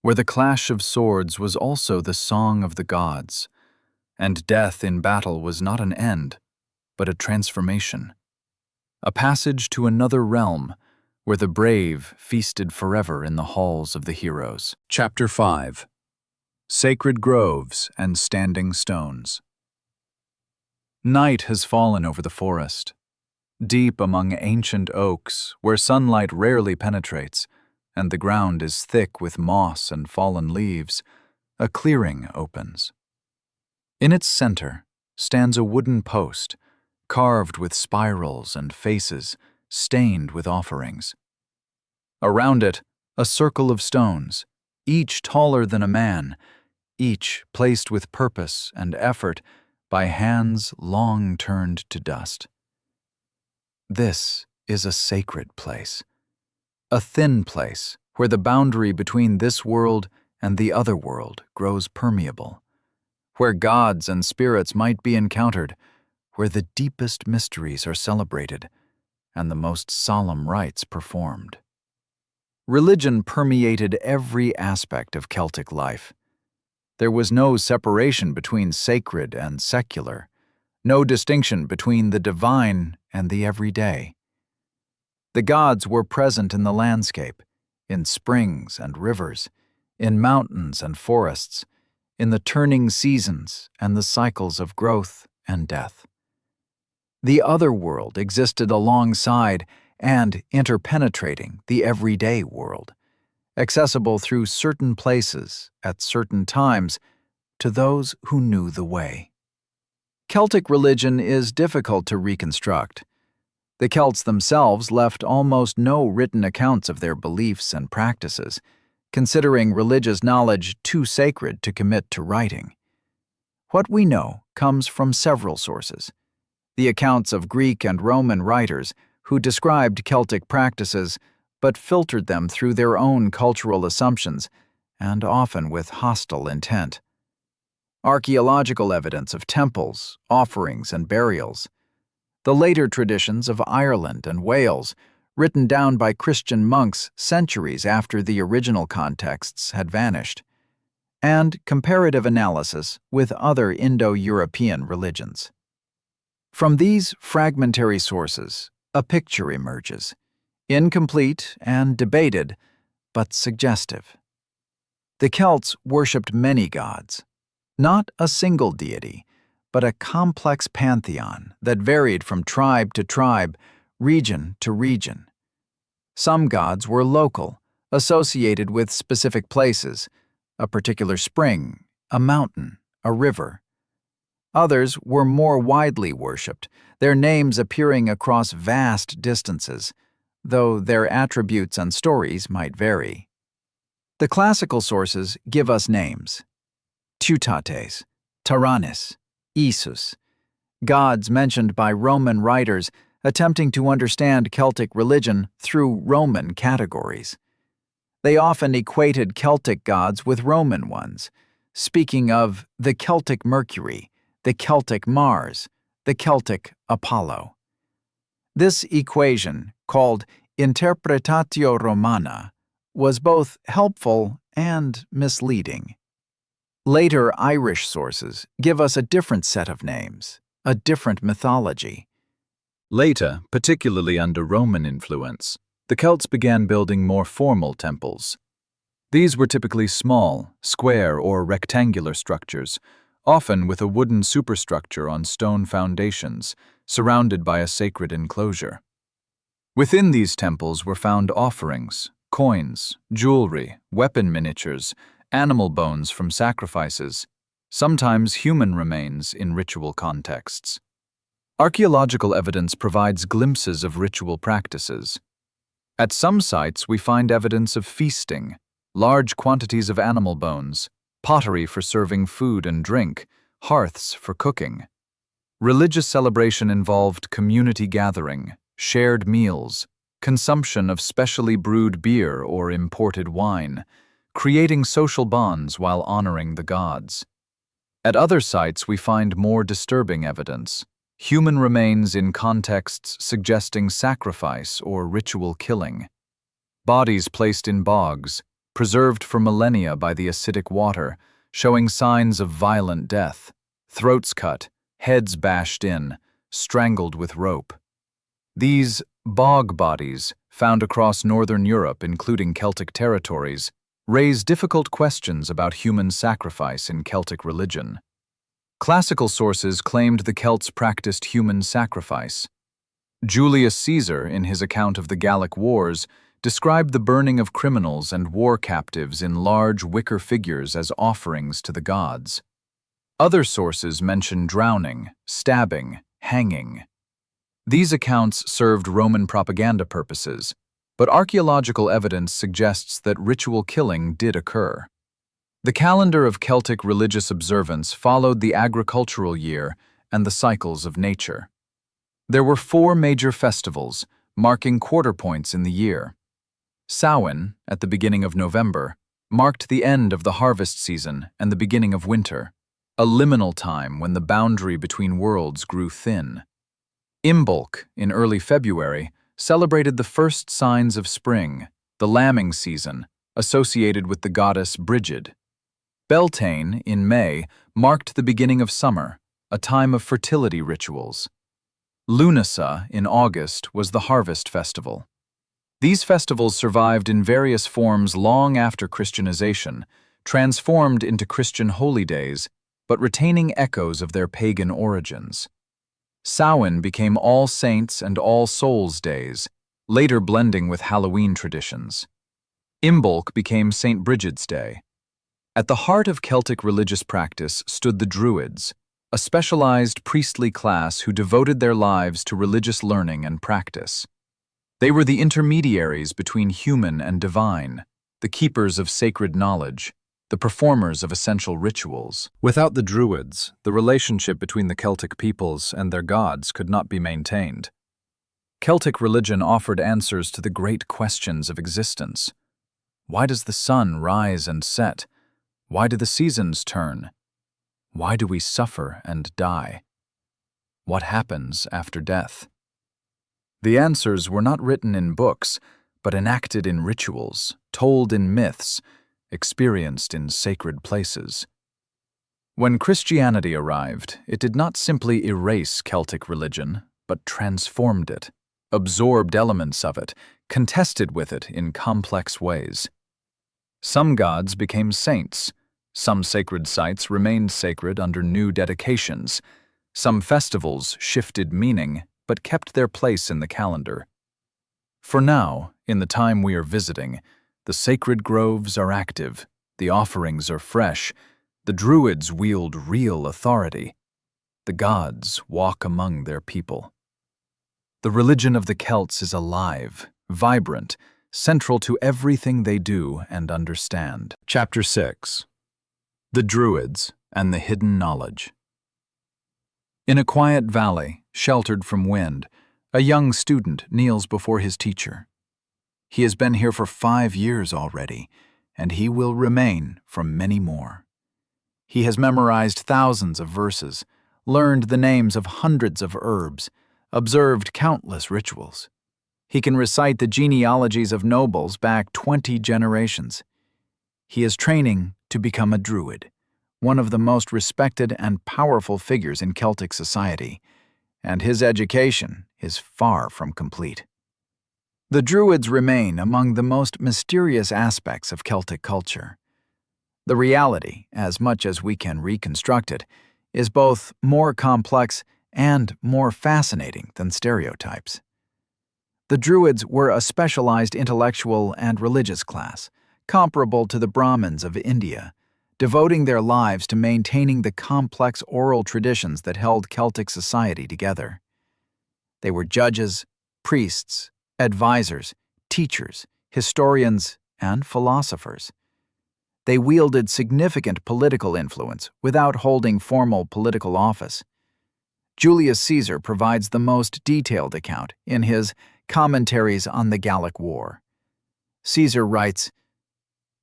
where the clash of swords was also the song of the gods, and death in battle was not an end, but a transformation, a passage to another realm where the brave feasted forever in the halls of the heroes. Chapter 5. Sacred Groves and Standing Stones. Night has fallen over the forest. Deep among ancient oaks, where sunlight rarely penetrates, and the ground is thick with moss and fallen leaves, a clearing opens. In its center stands a wooden post, carved with spirals and faces, stained with offerings. Around it, a circle of stones, each taller than a man, each placed with purpose and effort by hands long turned to dust. This is a sacred place, a thin place where the boundary between this world and the other world grows permeable, where gods and spirits might be encountered, where the deepest mysteries are celebrated and the most solemn rites performed. Religion permeated every aspect of Celtic life. There was no separation between sacred and secular, no distinction between the divine and the everyday. The gods were present in the landscape, in springs and rivers, in mountains and forests, in the turning seasons and the cycles of growth and death. The other world existed alongside and interpenetrating the everyday world, accessible through certain places at certain times to those who knew the way. Celtic religion is difficult to reconstruct. The Celts themselves left almost no written accounts of their beliefs and practices, considering religious knowledge too sacred to commit to writing. What we know comes from several sources. The accounts of Greek and Roman writers who described Celtic practices but filtered them through their own cultural assumptions, and often with hostile intent. Archaeological evidence of temples, offerings, and burials. The later traditions of Ireland and Wales written down by Christian monks centuries after the original contexts had vanished, and comparative analysis with other Indo-European religions. From these fragmentary sources, a picture emerges, incomplete and debated, but suggestive. The Celts worshipped many gods, not a single deity, but a complex pantheon that varied from tribe to tribe, region to region. Some gods were local, associated with specific places, a particular spring, a mountain, a river. Others were more widely worshipped, their names appearing across vast distances, though their attributes and stories might vary. The classical sources give us names: Teutates, Taranis, Isus, gods mentioned by Roman writers attempting to understand Celtic religion through Roman categories. They often equated Celtic gods with Roman ones, speaking of the Celtic Mercury, the Celtic Mars, the Celtic Apollo. This equation, called Interpretatio Romana, was both helpful and misleading. Later Irish sources give us a different set of names, a different mythology. Later, particularly under Roman influence, the Celts began building more formal temples. These were typically small, square or rectangular structures, often with a wooden superstructure on stone foundations, surrounded by a sacred enclosure. Within these temples were found offerings, coins, jewelry, weapon miniatures, animal bones from sacrifices, sometimes human remains in ritual contexts. Archaeological evidence provides glimpses of ritual practices. At some sites, we find evidence of feasting, large quantities of animal bones, pottery for serving food and drink, hearths for cooking. Religious celebration involved community gathering, shared meals, consumption of specially brewed beer or imported wine, creating social bonds while honoring the gods. At other sites, we find more disturbing evidence: human remains in contexts suggesting sacrifice or ritual killing. Bodies placed in bogs, preserved for millennia by the acidic water, showing signs of violent death, throats cut, heads bashed in, strangled with rope. These bog bodies, found across northern Europe, including Celtic territories, raise difficult questions about human sacrifice in Celtic religion. Classical sources claimed the Celts practiced human sacrifice. Julius Caesar, in his account of the Gallic Wars, described the burning of criminals and war captives in large wicker figures as offerings to the gods. Other sources mention drowning, stabbing, hanging. These accounts served Roman propaganda purposes, but archaeological evidence suggests that ritual killing did occur. The calendar of Celtic religious observance followed the agricultural year and the cycles of nature. There were 4 major festivals, marking quarter points in the year. Samhain, at the beginning of November, marked the end of the harvest season and the beginning of winter, a liminal time when the boundary between worlds grew thin. Imbolc, in early February, celebrated the first signs of spring, the lambing season, associated with the goddess Brigid. Beltane, in May, marked the beginning of summer, a time of fertility rituals. Lunasa, in August, was the harvest festival. These festivals survived in various forms long after Christianization, transformed into Christian holy days, but retaining echoes of their pagan origins. Samhain became All Saints and All Souls Days, later blending with Halloween traditions. Imbolc became St. Brigid's Day. At the heart of Celtic religious practice stood the Druids, a specialized priestly class who devoted their lives to religious learning and practice. They were the intermediaries between human and divine, the keepers of sacred knowledge, the performers of essential rituals. Without the Druids, the relationship between the Celtic peoples and their gods could not be maintained. Celtic religion offered answers to the great questions of existence. Why does the sun rise and set? Why do the seasons turn? Why do we suffer and die? What happens after death? The answers were not written in books, but enacted in rituals, told in myths, experienced in sacred places. When Christianity arrived, it did not simply erase Celtic religion, but transformed it, absorbed elements of it, contested with it in complex ways. Some gods became saints. Some sacred sites remained sacred under new dedications. Some festivals shifted meaning, but kept their place in the calendar. For now, in the time we are visiting, the sacred groves are active, the offerings are fresh, the Druids wield real authority. The gods walk among their people. The religion of the Celts is alive, vibrant, central to everything they do and understand. Chapter 6. The Druids and the Hidden Knowledge. In a quiet valley, sheltered from wind, a young student kneels before his teacher. He has been here for 5 years already, and he will remain for many more. He has memorized thousands of verses, learned the names of hundreds of herbs, observed countless rituals. He can recite the genealogies of nobles back 20 generations. He is training to become a Druid, one of the most respected and powerful figures in Celtic society, and his education is far from complete. The Druids remain among the most mysterious aspects of Celtic culture. The reality, as much as we can reconstruct it, is both more complex and more fascinating than stereotypes. The Druids were a specialized intellectual and religious class, comparable to the Brahmins of India, devoting their lives to maintaining the complex oral traditions that held Celtic society together. They were judges, priests, advisors, teachers, historians, and philosophers. They wielded significant political influence without holding formal political office. Julius Caesar provides the most detailed account in his Commentaries on the Gallic War. Caesar writes,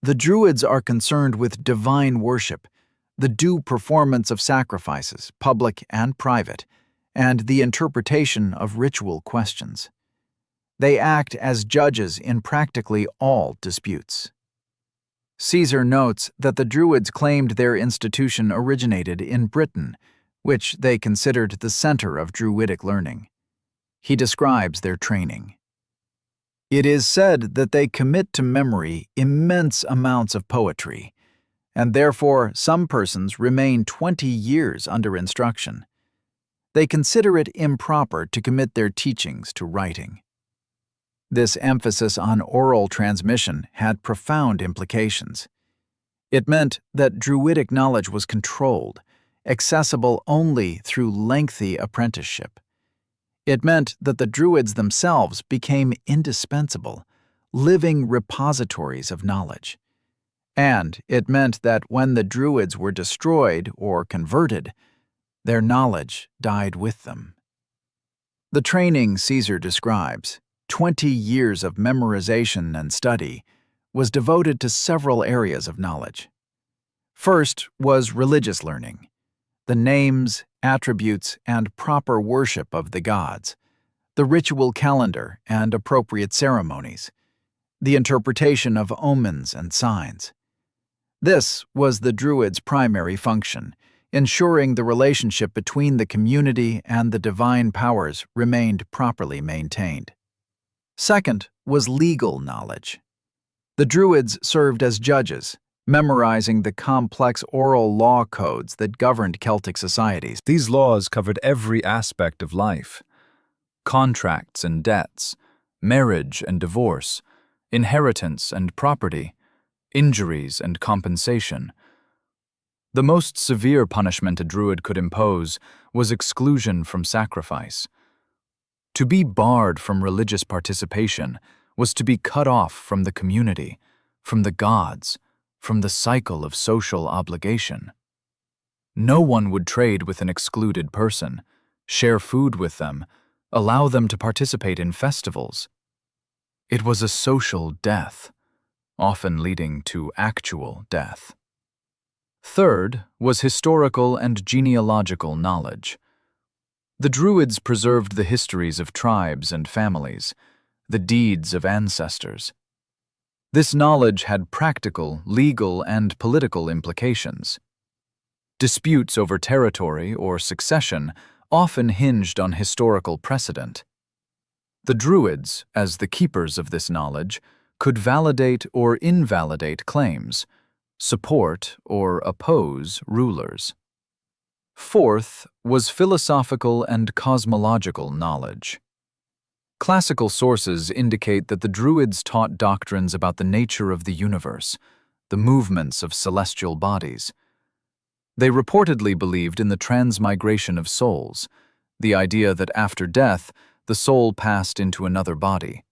"The Druids are concerned with divine worship, the due performance of sacrifices, public and private, and the interpretation of ritual questions. They act as judges in practically all disputes." Caesar notes that the Druids claimed their institution originated in Britain, which they considered the center of Druidic learning. He describes their training. It is said that they commit to memory immense amounts of poetry, and therefore some persons remain 20 years under instruction. They consider it improper to commit their teachings to writing. This emphasis on oral transmission had profound implications. It meant that Druidic knowledge was controlled, accessible only through lengthy apprenticeship. It meant that the Druids themselves became indispensable, living repositories of knowledge. And it meant that when the Druids were destroyed or converted, their knowledge died with them. The training Caesar describes, 20 years of memorization and study, was devoted to several areas of knowledge. First was religious learning, the names, attributes, and proper worship of the gods, the ritual calendar and appropriate ceremonies, the interpretation of omens and signs. This was the Druids' primary function, ensuring the relationship between the community and the divine powers remained properly maintained. Second was legal knowledge. The Druids served as judges, memorizing the complex oral law codes that governed Celtic societies. These laws covered every aspect of life: contracts and debts, marriage and divorce, inheritance and property, injuries and compensation. The most severe punishment a Druid could impose was exclusion from sacrifice. To be barred from religious participation was to be cut off from the community, from the gods, from the cycle of social obligation. No one would trade with an excluded person, share food with them, allow them to participate in festivals. It was a social death, often leading to actual death. Third was historical and genealogical knowledge. The Druids preserved the histories of tribes and families, the deeds of ancestors. This knowledge had practical, legal, and political implications. Disputes over territory or succession often hinged on historical precedent. The Druids, as the keepers of this knowledge, could validate or invalidate claims, support or oppose rulers. Fourth was philosophical and cosmological knowledge. Classical sources indicate that the Druids taught doctrines about the nature of the universe, the movements of celestial bodies. They reportedly believed in the transmigration of souls, the idea that after death, the soul passed into another body.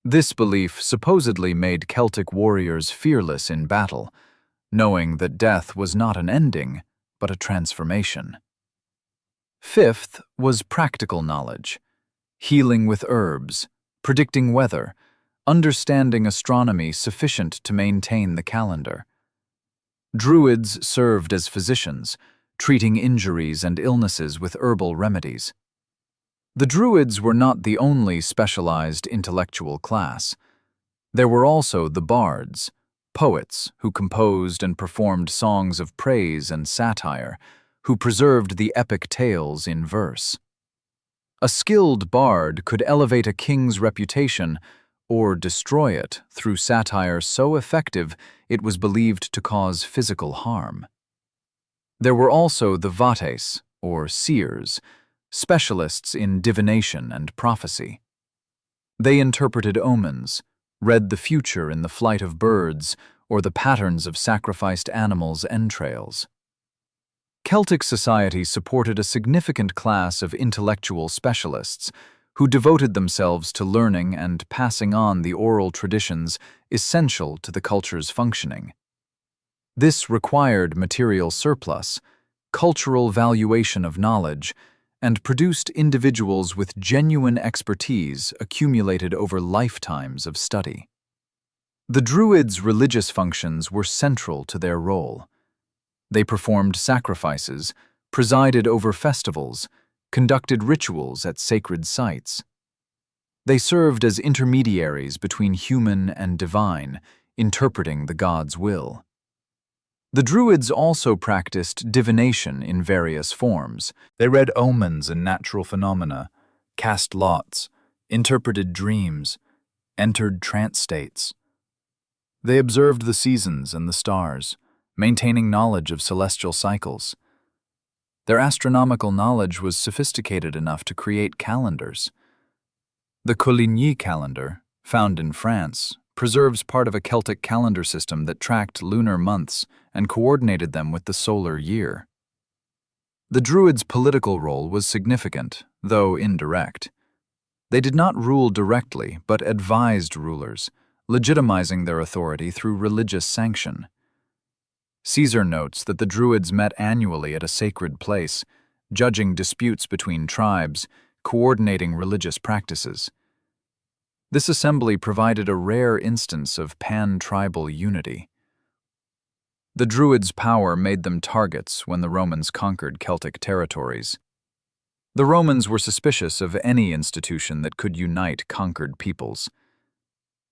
This belief supposedly made Celtic warriors fearless in battle, knowing that death was not an ending, but a transformation. Fifth was practical knowledge, healing with herbs, predicting weather, understanding astronomy sufficient to maintain the calendar. Druids served as physicians, treating injuries and illnesses with herbal remedies. The Druids were not the only specialized intellectual class. There were also the bards, poets who composed and performed songs of praise and satire, who preserved the epic tales in verse. A skilled bard could elevate a king's reputation or destroy it through satire so effective it was believed to cause physical harm. There were also the vates, or seers, specialists in divination and prophecy. They interpreted omens, read the future in the flight of birds or the patterns of sacrificed animals' entrails. Celtic society supported a significant class of intellectual specialists who devoted themselves to learning and passing on the oral traditions essential to the culture's functioning. This required material surplus, cultural valuation of knowledge, and produced individuals with genuine expertise accumulated over lifetimes of study. The Druids' religious functions were central to their role. They performed sacrifices, presided over festivals, conducted rituals at sacred sites. They served as intermediaries between human and divine, interpreting the god's will. The Druids also practiced divination in various forms. They read omens and natural phenomena, cast lots, interpreted dreams, entered trance states. They observed the seasons and the stars, maintaining knowledge of celestial cycles. Their astronomical knowledge was sophisticated enough to create calendars. The Coligny calendar, found in France, preserves part of a Celtic calendar system that tracked lunar months and coordinated them with the solar year. The Druids' political role was significant, though indirect. They did not rule directly, but advised rulers, legitimizing their authority through religious sanction. Caesar notes that the Druids met annually at a sacred place, judging disputes between tribes, coordinating religious practices. This assembly provided a rare instance of pan-tribal unity. The Druids' power made them targets when the Romans conquered Celtic territories. The Romans were suspicious of any institution that could unite conquered peoples.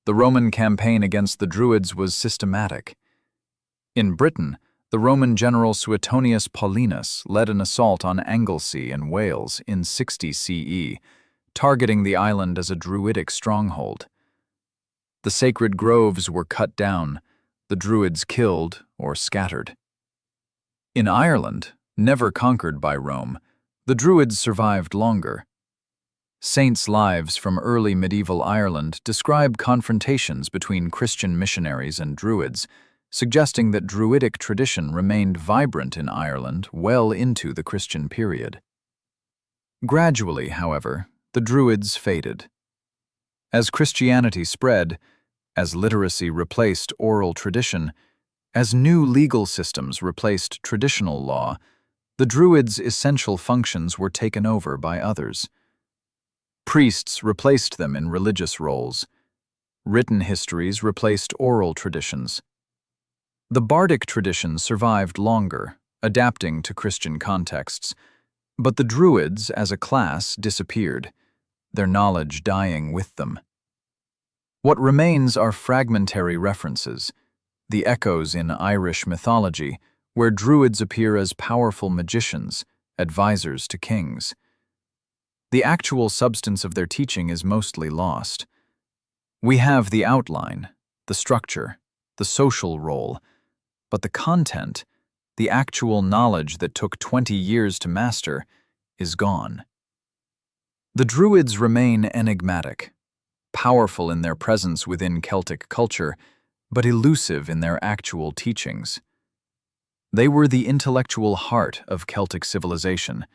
The Roman campaign against the Druids was systematic. In Britain, the Roman general Suetonius Paulinus led an assault on Anglesey in Wales in 60 CE, targeting the island as a Druidic stronghold. The sacred groves were cut down, the Druids killed or scattered. In Ireland, never conquered by Rome, the Druids survived longer. Saints' lives from early medieval Ireland describe confrontations between Christian missionaries and Druids, suggesting that Druidic tradition remained vibrant in Ireland well into the Christian period. Gradually, however, the Druids faded. As Christianity spread, as literacy replaced oral tradition, as new legal systems replaced traditional law, the Druids' essential functions were taken over by others. Priests replaced them in religious roles. Written histories replaced oral traditions. The bardic tradition survived longer, adapting to Christian contexts, But the Druids, as a class, disappeared, their knowledge dying with them. What remains are fragmentary references, the echoes in Irish mythology, where Druids appear as powerful magicians, advisors to kings. The actual substance of their teaching is mostly lost. We have the outline, the structure, the social role, but the content, the actual knowledge that took 20 years to master, is gone. The Druids remain enigmatic, powerful in their presence within Celtic culture, but elusive in their actual teachings. They were the intellectual heart of Celtic civilization,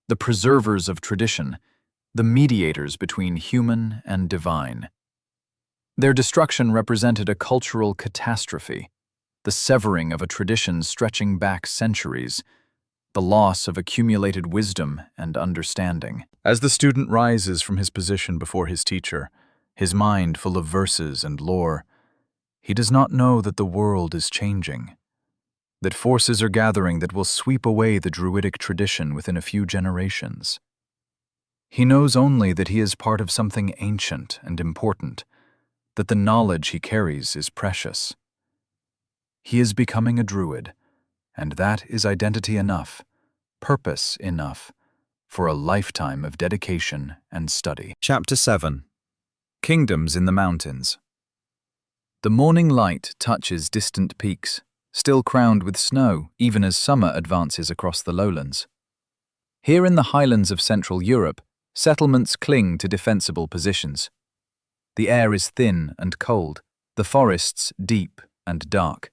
the preservers of tradition, the mediators between human and divine. Their destruction represented a cultural catastrophe, the severing of a tradition stretching back centuries, the loss of accumulated wisdom and understanding. As the student rises from his position before his teacher, his mind full of verses and lore, he does not know that the world is changing, that forces are gathering that will sweep away the Druidic tradition within a few generations. He knows only that he is part of something ancient and important, that the knowledge he carries is precious. He is becoming a Druid, and that is identity enough, purpose enough, for a lifetime of dedication and study. Chapter 7. Kingdoms in the Mountains. The morning light touches distant peaks, still crowned with snow even as summer advances across the lowlands. Here in the highlands of Central Europe, settlements cling to defensible positions. The air is thin and cold, the forests deep and dark.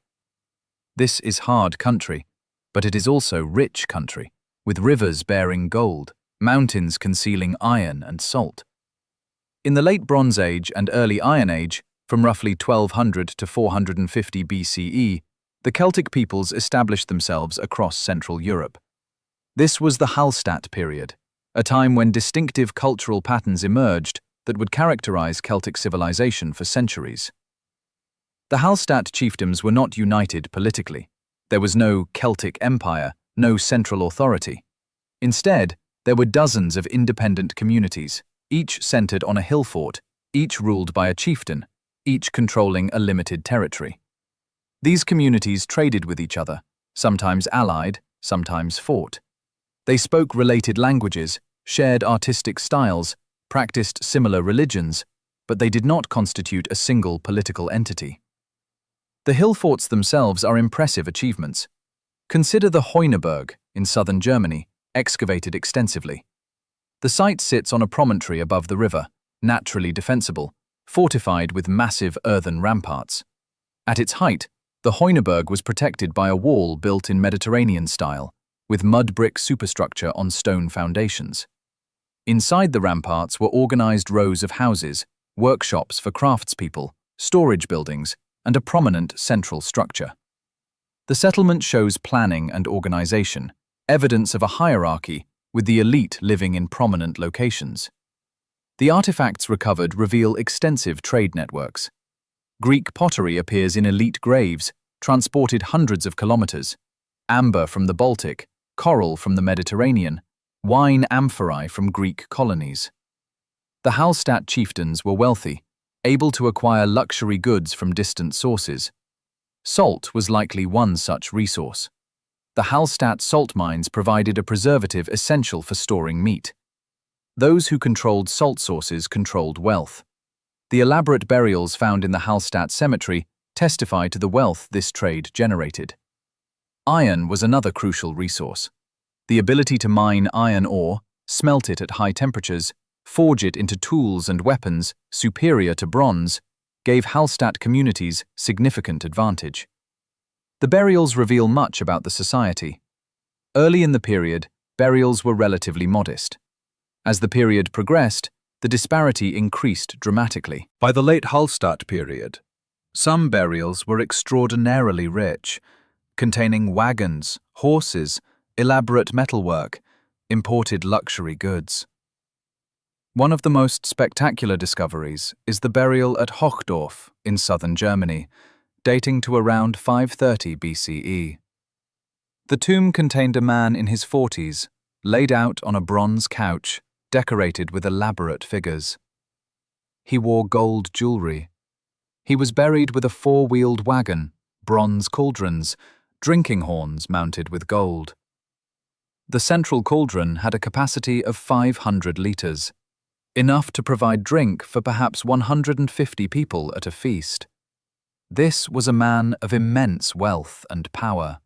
This is hard country, but it is also rich country, with rivers bearing gold, mountains concealing iron and salt. In the late Bronze Age and early Iron Age, from roughly 1200 to 450 BCE, the Celtic peoples established themselves across Central Europe. This was the Hallstatt period, a time when distinctive cultural patterns emerged that would characterize Celtic civilization for centuries. The Hallstatt chiefdoms were not united politically. There was no Celtic empire, no central authority. Instead, there were dozens of independent communities, each centered on a hill fort, each ruled by a chieftain, each controlling a limited territory. These communities traded with each other, sometimes allied, sometimes fought. They spoke related languages, shared artistic styles, practiced similar religions, but they did not constitute a single political entity. The hill forts themselves are impressive achievements. Consider the Heuneberg in southern Germany, excavated extensively. The site sits on a promontory above the river, naturally defensible, fortified with massive earthen ramparts. At its height, the Heuneberg was protected by a wall built in Mediterranean style, with mud brick superstructure on stone foundations. Inside the ramparts were organized rows of houses, workshops for craftspeople, storage buildings, and a prominent central structure. The settlement shows planning and organization, evidence of a hierarchy, with the elite living in prominent locations. The artifacts recovered reveal extensive trade networks. Greek pottery appears in elite graves, transported hundreds of kilometers, amber from the Baltic, coral from the Mediterranean, wine amphorae from Greek colonies. The Hallstatt chieftains were wealthy, able to acquire luxury goods from distant sources. Salt was likely one such resource. The Hallstatt salt mines provided a preservative essential for storing meat. Those who controlled salt sources controlled wealth. The elaborate burials found in the Hallstatt cemetery testify to the wealth this trade generated. Iron was another crucial resource. The ability to mine iron ore, smelt it at high temperatures, forge it into tools and weapons superior to bronze, gave Hallstatt communities significant advantage. The burials reveal much about the society. Early in the period, burials were relatively modest. As the period progressed, the disparity increased dramatically. By the late Hallstatt period, some burials were extraordinarily rich, containing wagons, horses, elaborate metalwork, imported luxury goods. One of the most spectacular discoveries is the burial at Hochdorf in southern Germany, dating to around 530 BCE. The tomb contained a man in his 40s, laid out on a bronze couch decorated with elaborate figures. He wore gold jewelry. He was buried with a four-wheeled wagon, bronze cauldrons, drinking horns mounted with gold. The central cauldron had a capacity of 500 litres, enough to provide drink for perhaps 150 people at a feast. This was a man of immense wealth and power.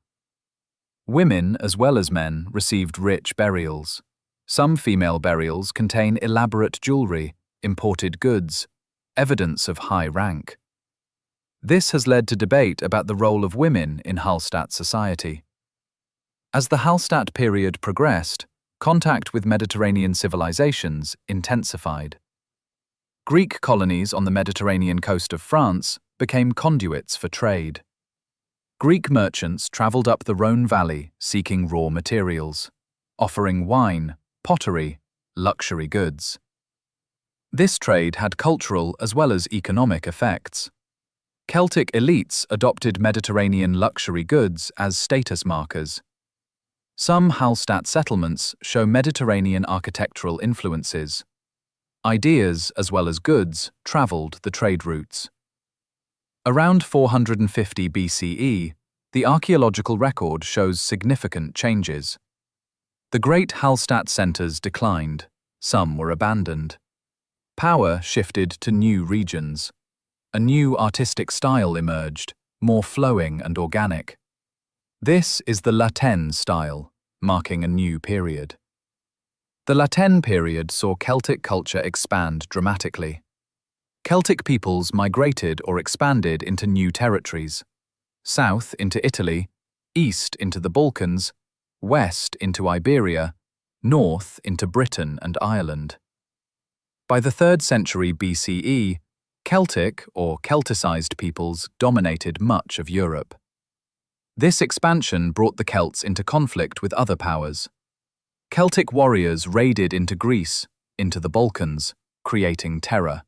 Women as well as men received rich burials. Some female burials contain elaborate jewelry, imported goods, evidence of high rank. This has led to debate about the role of women in Hallstatt society. As the Hallstatt period progressed, contact with Mediterranean civilizations intensified. Greek colonies on the Mediterranean coast of France became conduits for trade. Greek merchants traveled up the Rhone Valley seeking raw materials, offering wine, pottery, luxury goods. This trade had cultural as well as economic effects. Celtic elites adopted Mediterranean luxury goods as status markers. Some Hallstatt settlements show Mediterranean architectural influences. Ideas as well as goods traveled the trade routes. Around 450 BCE, the archaeological record shows significant changes. The great Hallstatt centers declined, some were abandoned. Power shifted to new regions. A new artistic style emerged, more flowing and organic. This is the Latin style, marking a new period. The Latin period saw Celtic culture expand dramatically. Celtic peoples migrated or expanded into new territories, south into Italy, east into the Balkans, west into Iberia, north into Britain and Ireland. By the 3rd century BCE, Celtic or Celticized peoples dominated much of Europe. This expansion brought the Celts into conflict with other powers. Celtic warriors raided into Greece, into the Balkans, creating terror.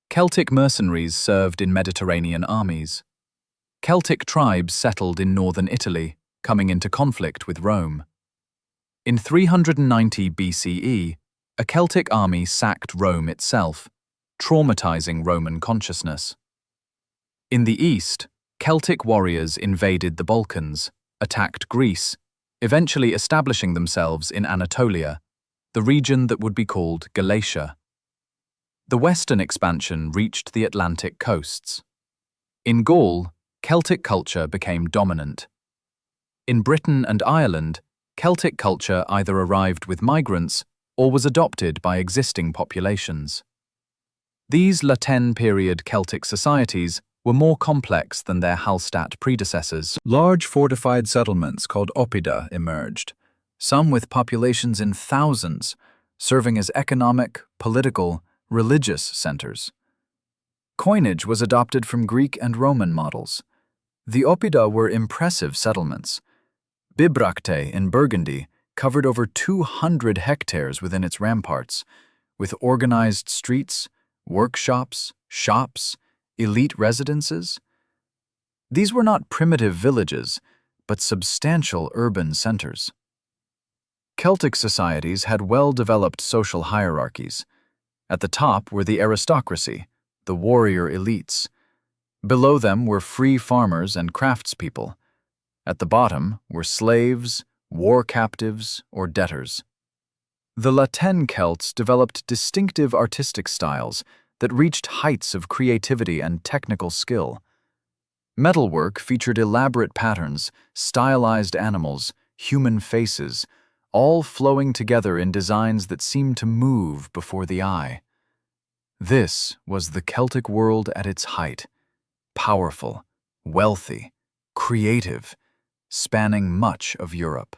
Celtic mercenaries served in Mediterranean armies. Celtic tribes settled in northern Italy, coming into conflict with Rome. In 390 BCE, a Celtic army sacked Rome itself, traumatizing Roman consciousness. In the east, Celtic warriors invaded the Balkans, attacked Greece, eventually establishing themselves in Anatolia, the region that would be called Galatia. The western expansion reached the Atlantic coasts. In Gaul, Celtic culture became dominant. In Britain and Ireland, Celtic culture either arrived with migrants or was adopted by existing populations. These Latin period Celtic societies were more complex than their Hallstatt predecessors. Large fortified settlements called oppida emerged, some with populations in thousands, serving as economic, political, religious centers. Coinage was adopted from Greek and Roman models. The oppida were impressive settlements. Bibracte in Burgundy covered over 200 hectares within its ramparts, with organized streets, workshops, shops, elite residences. These were not primitive villages, but substantial urban centers. Celtic societies had well-developed social hierarchies. At the top were the aristocracy, the warrior elites. Below them were free farmers and craftspeople. At the bottom were slaves, war captives, or debtors. The Latin Celts developed distinctive artistic styles that reached heights of creativity and technical skill. Metalwork featured elaborate patterns, stylized animals, human faces, all flowing together in designs that seemed to move before the eye. This was the Celtic world at its height, powerful, wealthy, creative, spanning much of Europe.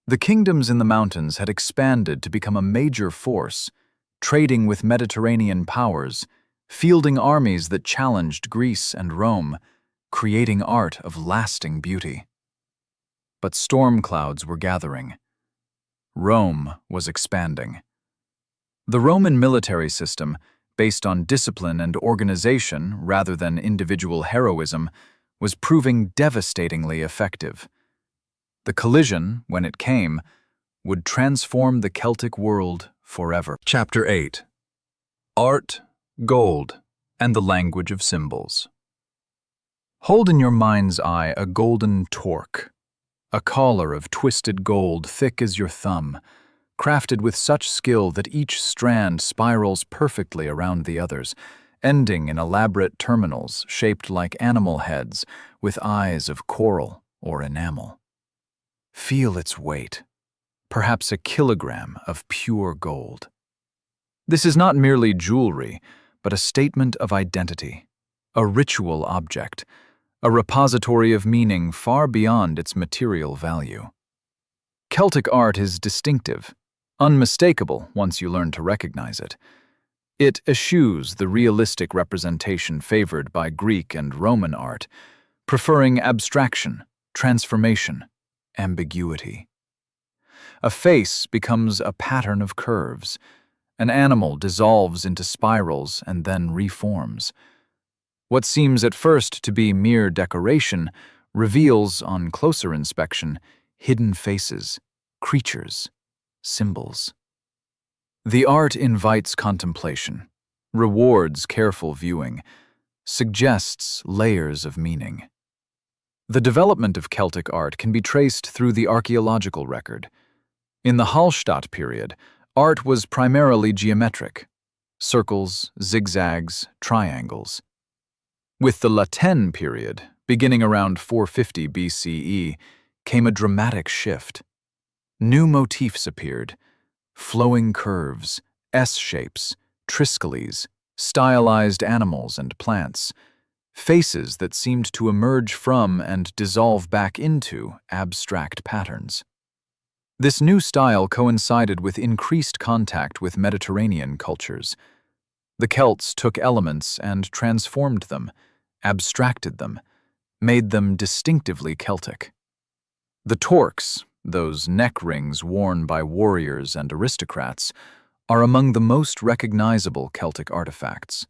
The kingdoms in the mountains had expanded to become a major force, trading with Mediterranean powers, fielding armies that challenged Greece and Rome, creating art of lasting beauty. But storm clouds were gathering. Rome was expanding. The Roman military system, based on discipline and organization rather than individual heroism, was proving devastatingly effective. The collision, when it came, would transform the Celtic world forever. Chapter 8. Art, Gold, and the Language of Symbols. Hold in your mind's eye a golden torque, a collar of twisted gold thick as your thumb, crafted with such skill that each strand spirals perfectly around the others, ending in elaborate terminals shaped like animal heads with eyes of coral or enamel. Feel its weight, perhaps a kilogram of pure gold. This is not merely jewelry, but a statement of identity, a ritual object, a repository of meaning far beyond its material value. Celtic art is distinctive, unmistakable once you learn to recognize it. It eschews the realistic representation favored by Greek and Roman art, preferring abstraction, transformation, ambiguity. A face becomes a pattern of curves. An animal dissolves into spirals and then reforms. What seems at first to be mere decoration reveals, on closer inspection, hidden faces, creatures, symbols. The art invites contemplation, rewards careful viewing, suggests layers of meaning. The development of Celtic art can be traced through the archaeological record. In the Hallstatt period, art was primarily geometric: circles, zigzags, triangles. With the Latin period, beginning around 450 BCE, came a dramatic shift. New motifs appeared: flowing curves, S-shapes, triskelies, stylized animals and plants, faces that seemed to emerge from and dissolve back into abstract patterns. This new style coincided with increased contact with Mediterranean cultures. The Celts took elements and transformed them, abstracted them, made them distinctively Celtic. The torques, those neck rings worn by warriors and aristocrats, are among the most recognizable Celtic artifacts.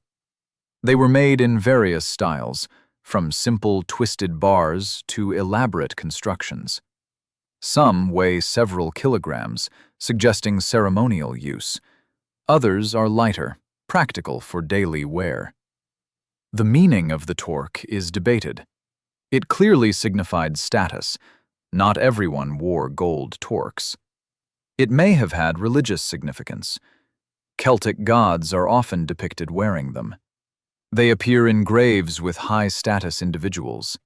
They were made in various styles, from simple twisted bars to elaborate constructions. Some weigh several kilograms, suggesting ceremonial use. Others are lighter, practical for daily wear. The meaning of the torque is debated. It clearly signified status. Not everyone wore gold torques. It may have had religious significance. Celtic gods are often depicted wearing them. They appear in graves with high-status individuals.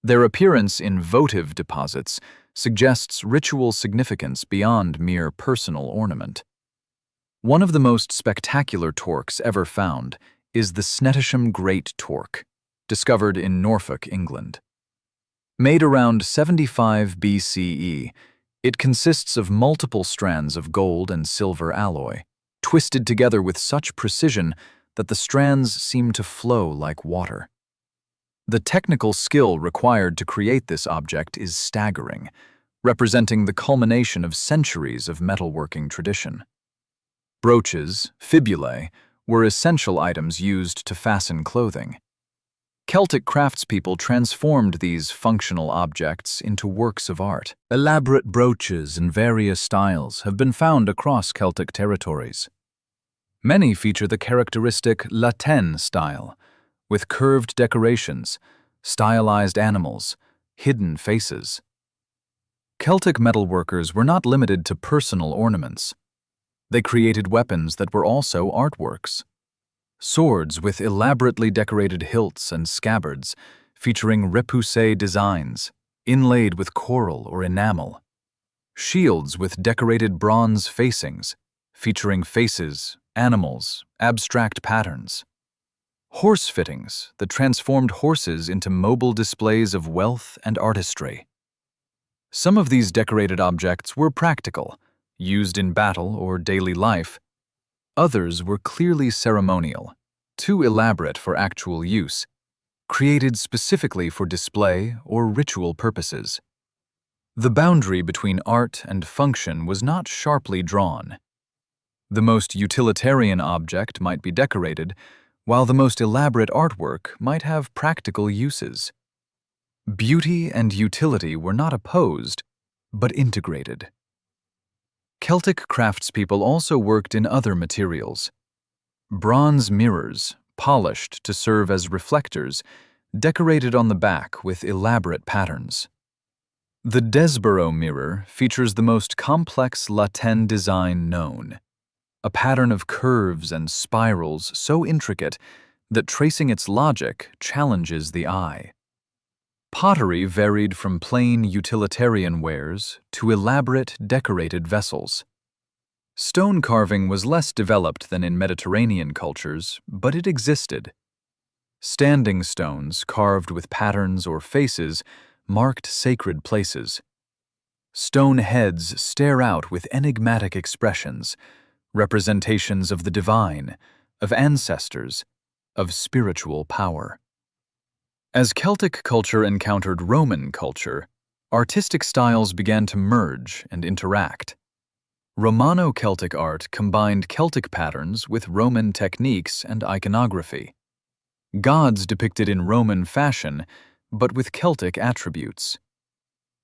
Their appearance in votive deposits suggests ritual significance beyond mere personal ornament. One of the most spectacular torques ever found is the Snettisham Great Torque, discovered in Norfolk, England. Made around 75 BCE, it consists of multiple strands of gold and silver alloy, twisted together with such precision that the strands seem to flow like water. The technical skill required to create this object is staggering, representing the culmination of centuries of metalworking tradition. Brooches, fibulae, were essential items used to fasten clothing. Celtic craftspeople transformed these functional objects into works of art. Elaborate brooches in various styles have been found across Celtic territories. Many feature the characteristic Latin style, with curved decorations, stylized animals, hidden faces. Celtic metalworkers were not limited to personal ornaments. They created weapons that were also artworks. Swords with elaborately decorated hilts and scabbards, featuring repoussé designs, inlaid with coral or enamel. Shields with decorated bronze facings, featuring faces, animals, abstract patterns. Horse fittings that transformed horses into mobile displays of wealth and artistry. Some of these decorated objects were practical, used in battle or daily life. Others were clearly ceremonial, too elaborate for actual use, created specifically for display or ritual purposes. The boundary between art and function was not sharply drawn. The most utilitarian object might be decorated, while the most elaborate artwork might have practical uses. Beauty and utility were not opposed, but integrated. Celtic craftspeople also worked in other materials. Bronze mirrors, polished to serve as reflectors, decorated on the back with elaborate patterns. The Desborough mirror features the most complex latten design known, a pattern of curves and spirals so intricate that tracing its logic challenges the eye. Pottery varied from plain utilitarian wares to elaborate decorated vessels. Stone carving was less developed than in Mediterranean cultures, but it existed. Standing stones carved with patterns or faces marked sacred places. Stone heads stare out with enigmatic expressions, representations of the divine, of ancestors, of spiritual power. As Celtic culture encountered Roman culture, artistic styles began to merge and interact. Romano-Celtic art combined Celtic patterns with Roman techniques and iconography. Gods depicted in Roman fashion, but with Celtic attributes.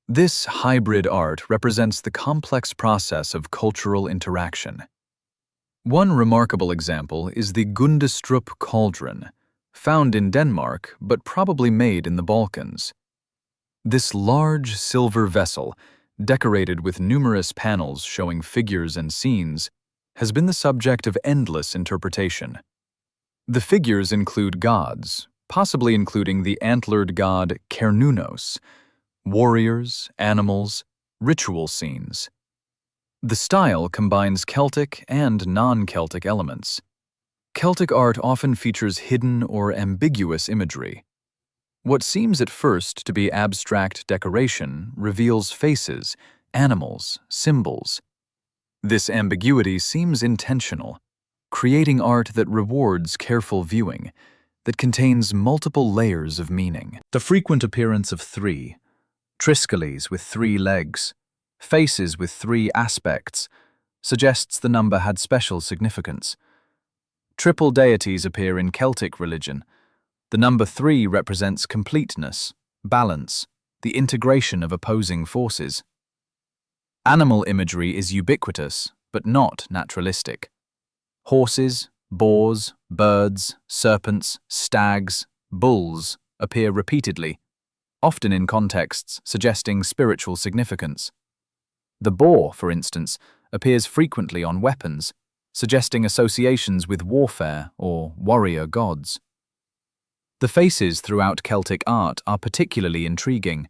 This hybrid art represents the complex process of cultural interaction. One remarkable example is the Gundestrup cauldron, found in Denmark but probably made in the Balkans. This large silver vessel, decorated with numerous panels showing figures and scenes, has been the subject of endless interpretation. The figures include gods, possibly including the antlered god Cernunnos, warriors, animals, ritual scenes. The style combines Celtic and non-Celtic elements. Celtic art often features hidden or ambiguous imagery. What seems at first to be abstract decoration reveals faces, animals, symbols. This ambiguity seems intentional, creating art that rewards careful viewing, that contains multiple layers of meaning. The frequent appearance of three, triskelies with 3 legs, faces with 3 aspects, suggests the number had special significance. Triple deities appear in Celtic religion. The number 3 represents completeness, balance, the integration of opposing forces. Animal imagery is ubiquitous, but not naturalistic. Horses, boars, birds, serpents, stags, bulls appear repeatedly, often in contexts suggesting spiritual significance. The boar, for instance, appears frequently on weapons, suggesting associations with warfare or warrior gods. The faces throughout Celtic art are particularly intriguing.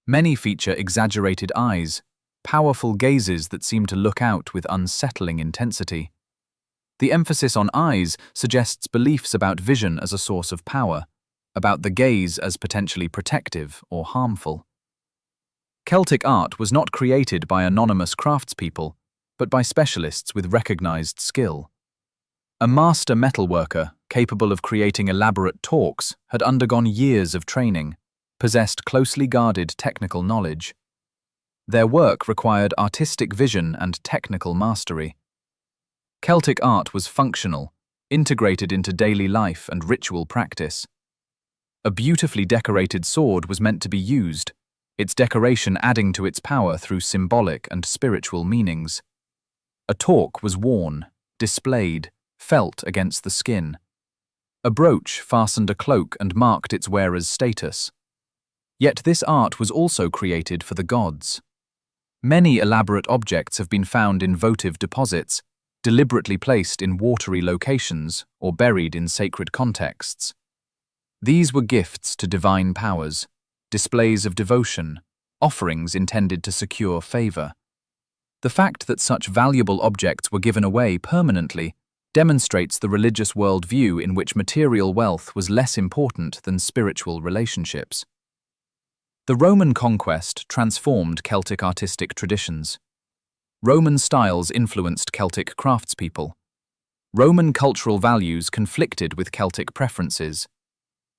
Many feature exaggerated eyes, powerful gazes that seem to look out with unsettling intensity. The emphasis on eyes suggests beliefs about vision as a source of power, about the gaze as potentially protective or harmful. Celtic art was not created by anonymous craftspeople, but by specialists with recognized skill. A master metalworker, capable of creating elaborate talks, had undergone years of training, possessed closely guarded technical knowledge. Their work required artistic vision and technical mastery. Celtic art was functional, integrated into daily life and ritual practice. A beautifully decorated sword was meant to be used, its decoration adding to its power through symbolic and spiritual meanings. A torque was worn, displayed, felt against the skin. A brooch fastened a cloak and marked its wearer's status. Yet this art was also created for the gods. Many elaborate objects have been found in votive deposits, deliberately placed in watery locations or buried in sacred contexts. These were gifts to divine powers, displays of devotion, offerings intended to secure favor. The fact that such valuable objects were given away permanently demonstrates the religious worldview in which material wealth was less important than spiritual relationships. The Roman conquest transformed Celtic artistic traditions. Roman styles influenced Celtic craftspeople. Roman cultural values conflicted with Celtic preferences.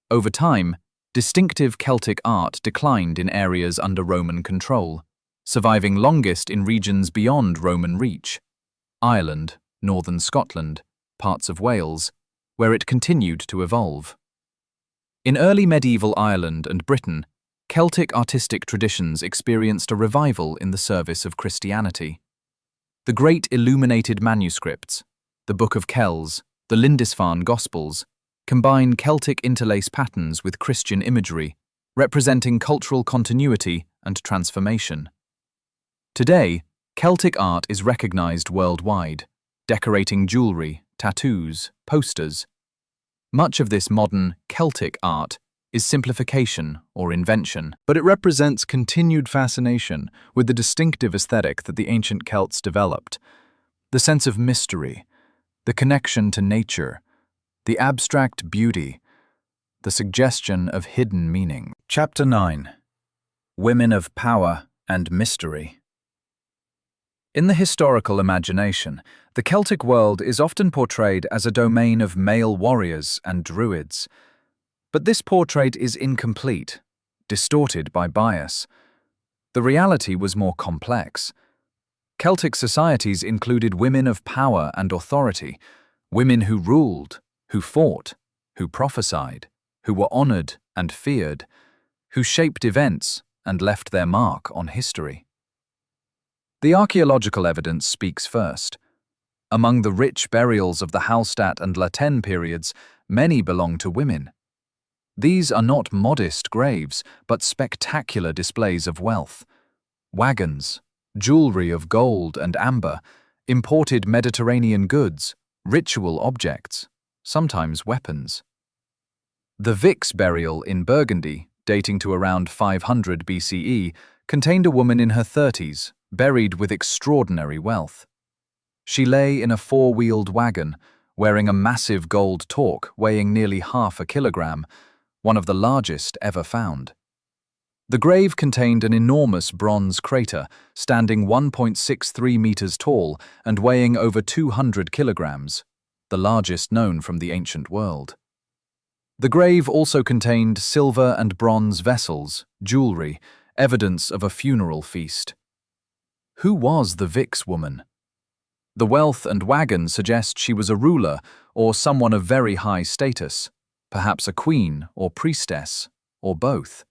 Over time, distinctive Celtic art declined in areas under Roman control, surviving longest in regions beyond Roman reach: Ireland, northern Scotland, parts of Wales, where it continued to evolve. In early medieval Ireland and Britain, Celtic artistic traditions experienced a revival in the service of Christianity. The great illuminated manuscripts, the Book of Kells, the Lindisfarne Gospels, combine Celtic interlace patterns with Christian imagery, representing cultural continuity and transformation. Today, Celtic art is recognized worldwide, decorating jewelry, tattoos, posters. Much of this modern Celtic art is simplification or invention, but it represents continued fascination with the distinctive aesthetic that the ancient Celts developed. The sense of mystery, the connection to nature, the abstract beauty, the suggestion of hidden meaning. Chapter 9. Women of Power and Mystery. In the historical imagination, the Celtic world is often portrayed as a domain of male warriors and druids. But this portrait is incomplete, distorted by bias. The reality was more complex. Celtic societies included women of power and authority, women who ruled, who fought, who prophesied, who were honored and feared, who shaped events and left their mark on history. The archaeological evidence speaks first. Among the rich burials of the Hallstatt and Laten periods, many belong to women. These are not modest graves, but spectacular displays of wealth. Wagons, jewelry of gold and amber, imported Mediterranean goods, ritual objects, sometimes weapons. The Vix burial in Burgundy, dating to around 500 BCE, contained a woman in her 30s, buried with extraordinary wealth. She lay in a four-wheeled wagon, wearing a massive gold torque weighing nearly half a kilogram, one of the largest ever found. The grave contained an enormous bronze crater, standing 1.63 meters tall and weighing over 200 kilograms, the largest known from the ancient world. The grave also contained silver and bronze vessels, jewelry, evidence of a funeral feast. Who was the Vix woman? The wealth and wagon suggest she was a ruler or someone of very high status, perhaps a queen or priestess, or both.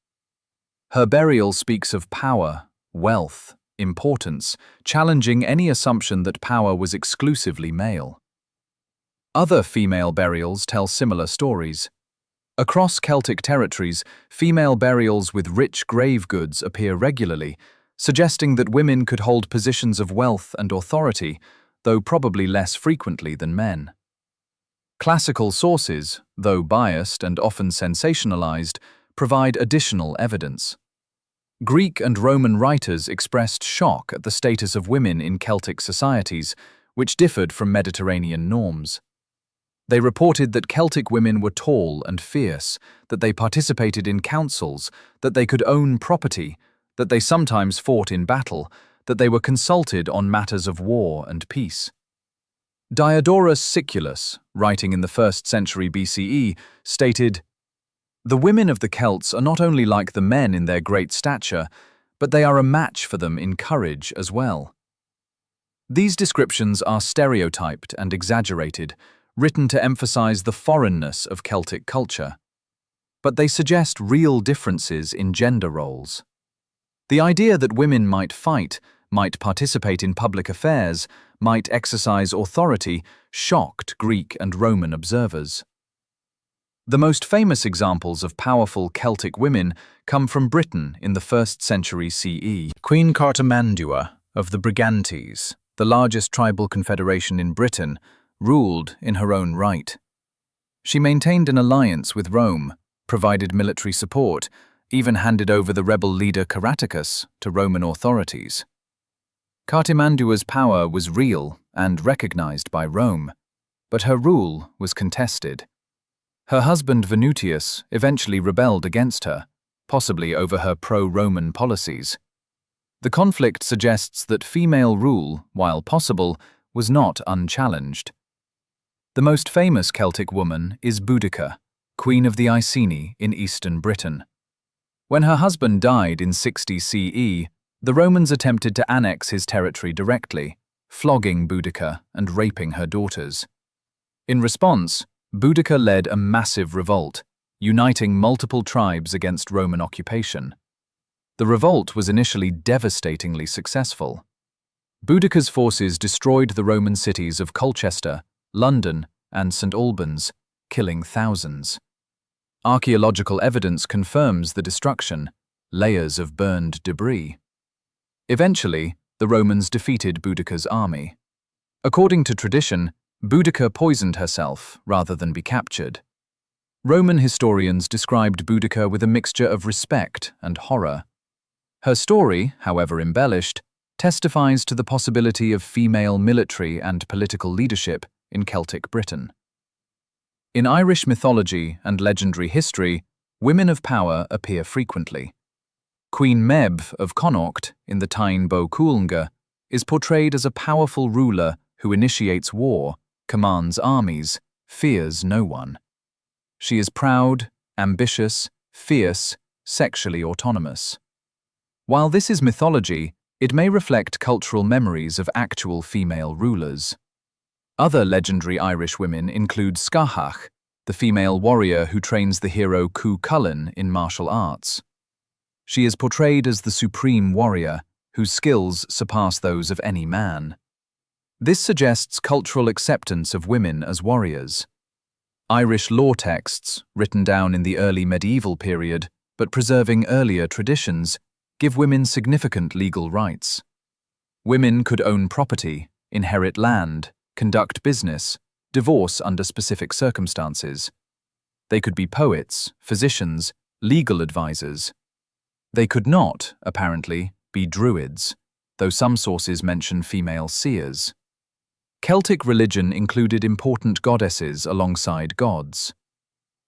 Her burial speaks of power, wealth, importance, challenging any assumption that power was exclusively male. Other female burials tell similar stories. Across Celtic territories, female burials with rich grave goods appear regularly, suggesting that women could hold positions of wealth and authority, though probably less frequently than men. Classical sources, though biased and often sensationalized, provide additional evidence. Greek and Roman writers expressed shock at the status of women in Celtic societies, which differed from Mediterranean norms. They reported that Celtic women were tall and fierce, that they participated in councils, that they could own property, that they sometimes fought in battle, that they were consulted on matters of war and peace. Diodorus Siculus, writing in the 1st century BCE, stated, "The women of the Celts are not only like the men in their great stature, but they are a match for them in courage as well." These descriptions are stereotyped and exaggerated, written to emphasize the foreignness of Celtic culture. But they suggest real differences in gender roles. The idea that women might fight, might participate in public affairs, might exercise authority, shocked Greek and Roman observers. The most famous examples of powerful Celtic women come from Britain in the 1st century CE. Queen Cartimandua of the Brigantes, the largest tribal confederation in Britain, ruled in her own right. She maintained an alliance with Rome, provided military support, even handed over the rebel leader Caraticus to Roman authorities. Cartimandua's power was real and recognized by Rome, but her rule was contested. Her husband Venutius eventually rebelled against her, possibly over her pro-Roman policies. The conflict suggests that female rule, while possible, was not unchallenged. The most famous Celtic woman is Boudica, queen of the Iceni in eastern Britain. When her husband died in 60 CE, the Romans attempted to annex his territory directly, flogging Boudica and raping her daughters. In response, Boudica led a massive revolt, uniting multiple tribes against Roman occupation. The revolt was initially devastatingly successful. Boudicca's forces destroyed the Roman cities of Colchester, London, and St. Albans, killing thousands. Archaeological evidence confirms the destruction, layers of burned debris. Eventually, the Romans defeated Boudicca's army. According to tradition, Boudicca poisoned herself rather than be captured. Roman historians described Boudicca with a mixture of respect and horror. Her story, however embellished, testifies to the possibility of female military and political leadership in Celtic Britain. In Irish mythology and legendary history, women of power appear frequently. Queen Meb of Connaught in the Táin Bó Cúalnge is portrayed as a powerful ruler who initiates war, commands armies, fears no one. She is proud, ambitious, fierce, sexually autonomous. While this is mythology, it may reflect cultural memories of actual female rulers. Other legendary Irish women include Scahach, the female warrior who trains the hero Cú Chulainn in martial arts. She is portrayed as the supreme warrior, whose skills surpass those of any man. This suggests cultural acceptance of women as warriors. Irish law texts, written down in the early medieval period, but preserving earlier traditions, give women significant legal rights. Women could own property, inherit land, conduct business, divorce under specific circumstances. They could be poets, physicians, legal advisors. They could not, apparently, be Druids, though some sources mention female seers. Celtic religion included important goddesses alongside gods.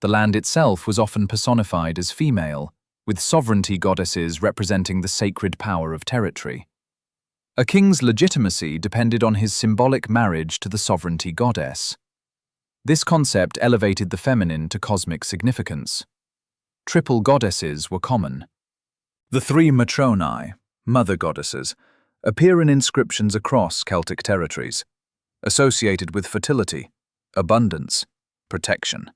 The land itself was often personified as female, with sovereignty goddesses representing the sacred power of territory. A king's legitimacy depended on his symbolic marriage to the sovereignty goddess. This concept elevated the feminine to cosmic significance. Triple goddesses were common. The three matronae, mother goddesses, appear in inscriptions across Celtic territories, associated with fertility, abundance, protection.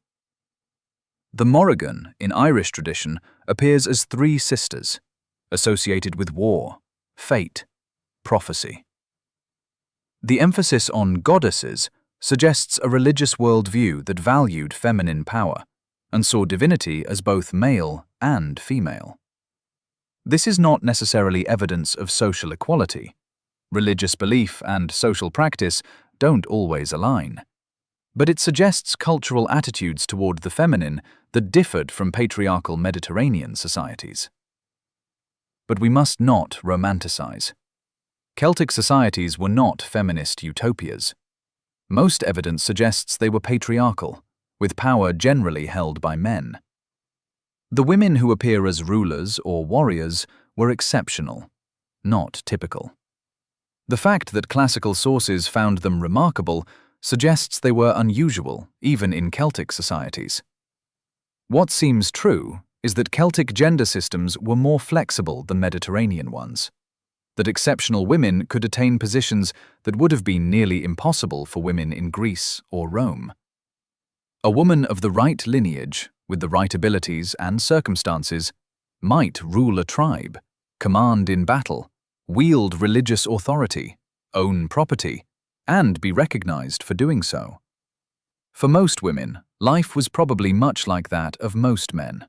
The Morrigan, in Irish tradition, appears as three sisters, associated with war, fate, prophecy. The emphasis on goddesses suggests a religious worldview that valued feminine power and saw divinity as both male and female. This is not necessarily evidence of social equality. Religious belief and social practice don't always align. But it suggests cultural attitudes toward the feminine that differed from patriarchal Mediterranean societies. But we must not romanticize. Celtic societies were not feminist utopias. Most evidence suggests they were patriarchal, with power generally held by men. The women who appear as rulers or warriors were exceptional, not typical. The fact that classical sources found them remarkable suggests they were unusual, even in Celtic societies. What seems true is that Celtic gender systems were more flexible than Mediterranean ones, that exceptional women could attain positions that would have been nearly impossible for women in Greece or Rome. A woman of the right lineage, with the right abilities and circumstances, might rule a tribe, command in battle, wield religious authority, own property, and be recognized for doing so. For most women, life was probably much like that of most men,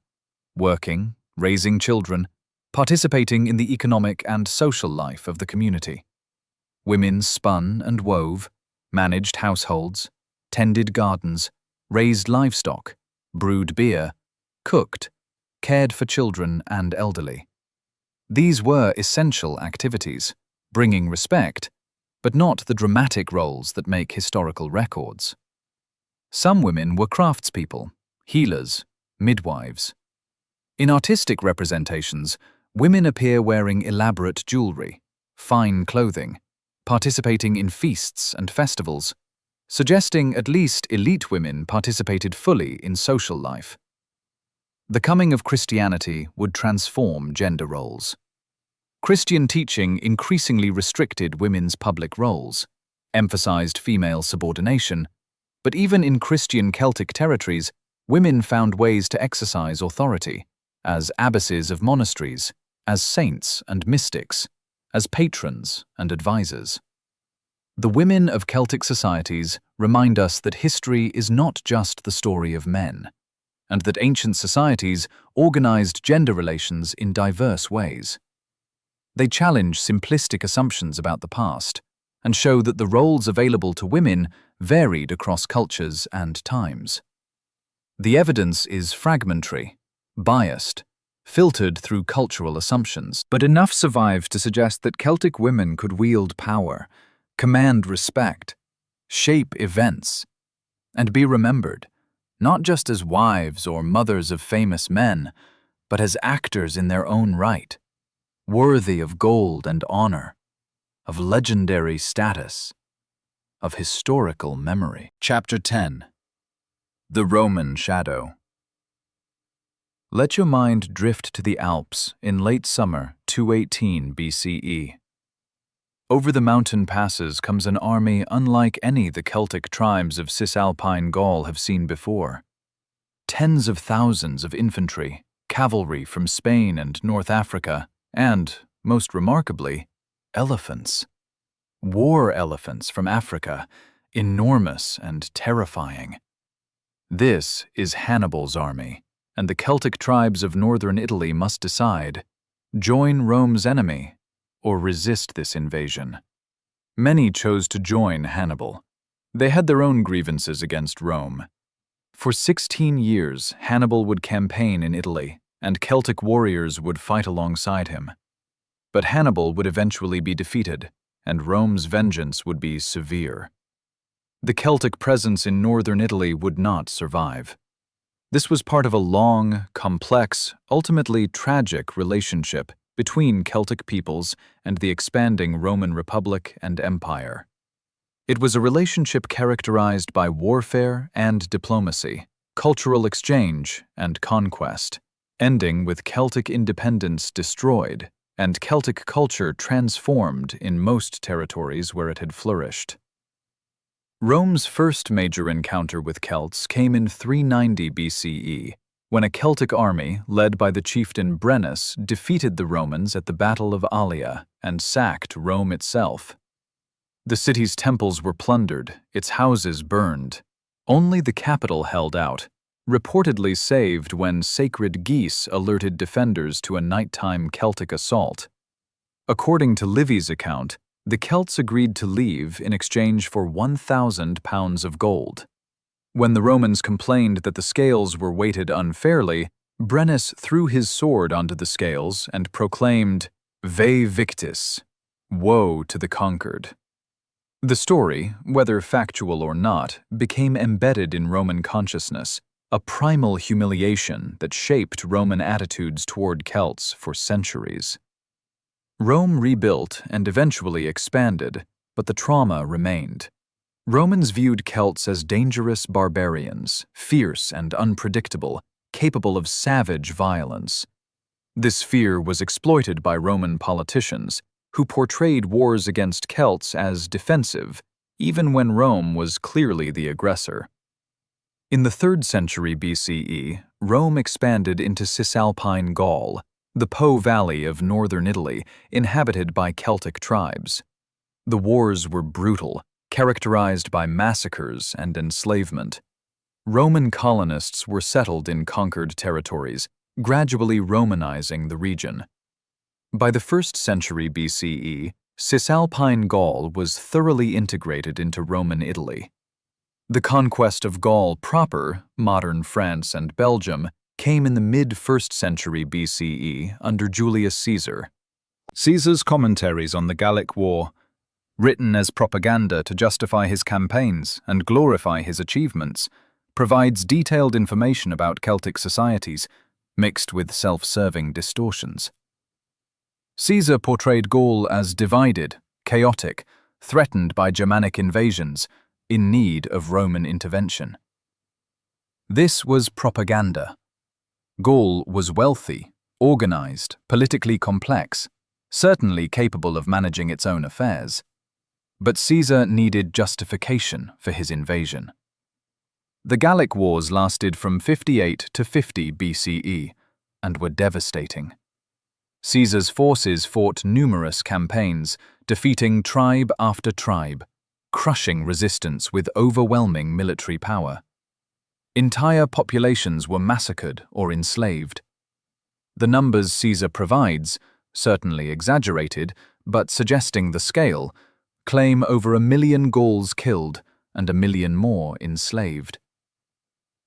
working, raising children, participating in the economic and social life of the community. Women spun and wove, managed households, tended gardens, raised livestock, brewed beer, cooked, cared for children and elderly. These were essential activities, bringing respect, but not the dramatic roles that make historical records. Some women were craftspeople, healers, midwives. In artistic representations, women appear wearing elaborate jewelry, fine clothing, participating in feasts and festivals, suggesting at least elite women participated fully in social life. The coming of Christianity would transform gender roles. Christian teaching increasingly restricted women's public roles, emphasized female subordination, but even in Christian Celtic territories, women found ways to exercise authority, as abbesses of monasteries, as saints and mystics, as patrons and advisors. The women of Celtic societies remind us that history is not just the story of men, and that ancient societies organized gender relations in diverse ways. They challenge simplistic assumptions about the past and show that the roles available to women varied across cultures and times. The evidence is fragmentary, biased, filtered through cultural assumptions, but enough survive to suggest that Celtic women could wield power, command respect, shape events, and be remembered, not just as wives or mothers of famous men, but as actors in their own right, worthy of gold and honor, of legendary status, of historical memory. Chapter 10. The Roman Shadow. Let your mind drift to the Alps in late summer 218 BCE. Over the mountain passes comes an army unlike any the Celtic tribes of Cisalpine Gaul have seen before. Tens of thousands of infantry, cavalry from Spain and North Africa, and, most remarkably, elephants. War elephants from Africa, enormous and terrifying. This is Hannibal's army, and the Celtic tribes of northern Italy must decide: join Rome's enemy or resist this invasion. Many chose to join Hannibal. They had their own grievances against Rome. For 16 years, Hannibal would campaign in Italy, and Celtic warriors would fight alongside him. But Hannibal would eventually be defeated, and Rome's vengeance would be severe. The Celtic presence in northern Italy would not survive. This was part of a long, complex, ultimately tragic relationship between Celtic peoples and the expanding Roman Republic and Empire. It was a relationship characterized by warfare and diplomacy, cultural exchange and conquest, ending with Celtic independence destroyed and Celtic culture transformed in most territories where it had flourished. Rome's first major encounter with Celts came in 390 BCE, when a Celtic army led by the chieftain Brennus defeated the Romans at the Battle of Allia and sacked Rome itself. The city's temples were plundered, its houses burned. Only the capital held out, reportedly saved when sacred geese alerted defenders to a nighttime Celtic assault. According to Livy's account, the Celts agreed to leave in exchange for 1,000 pounds of gold. When the Romans complained that the scales were weighted unfairly, Brennus threw his sword onto the scales and proclaimed, "Vae victis," woe to the conquered. The story, whether factual or not, became embedded in Roman consciousness, a primal humiliation that shaped Roman attitudes toward Celts for centuries. Rome rebuilt and eventually expanded, but the trauma remained. Romans viewed Celts as dangerous barbarians, fierce and unpredictable, capable of savage violence. This fear was exploited by Roman politicians, who portrayed wars against Celts as defensive, even when Rome was clearly the aggressor. In the 3rd century BCE, Rome expanded into Cisalpine Gaul, the Po Valley of northern Italy, inhabited by Celtic tribes. The wars were brutal, characterized by massacres and enslavement. Roman colonists were settled in conquered territories, gradually Romanizing the region. By the 1st century BCE, Cisalpine Gaul was thoroughly integrated into Roman Italy. The conquest of Gaul proper, modern France and Belgium, came in the mid-1st century BCE under Julius Caesar. Caesar's commentaries on the Gallic War, written as propaganda to justify his campaigns and glorify his achievements, provides detailed information about Celtic societies, mixed with self-serving distortions. Caesar portrayed Gaul as divided, chaotic, threatened by Germanic invasions, in need of Roman intervention. This was propaganda. Gaul was wealthy, organized, politically complex, certainly capable of managing its own affairs. But Caesar needed justification for his invasion. The Gallic Wars lasted from 58 to 50 BCE and were devastating. Caesar's forces fought numerous campaigns, defeating tribe after tribe, crushing resistance with overwhelming military power. Entire populations were massacred or enslaved. The numbers Caesar provides, certainly exaggerated, but suggesting the scale, claim over 1 million Gauls killed and 1 million more enslaved.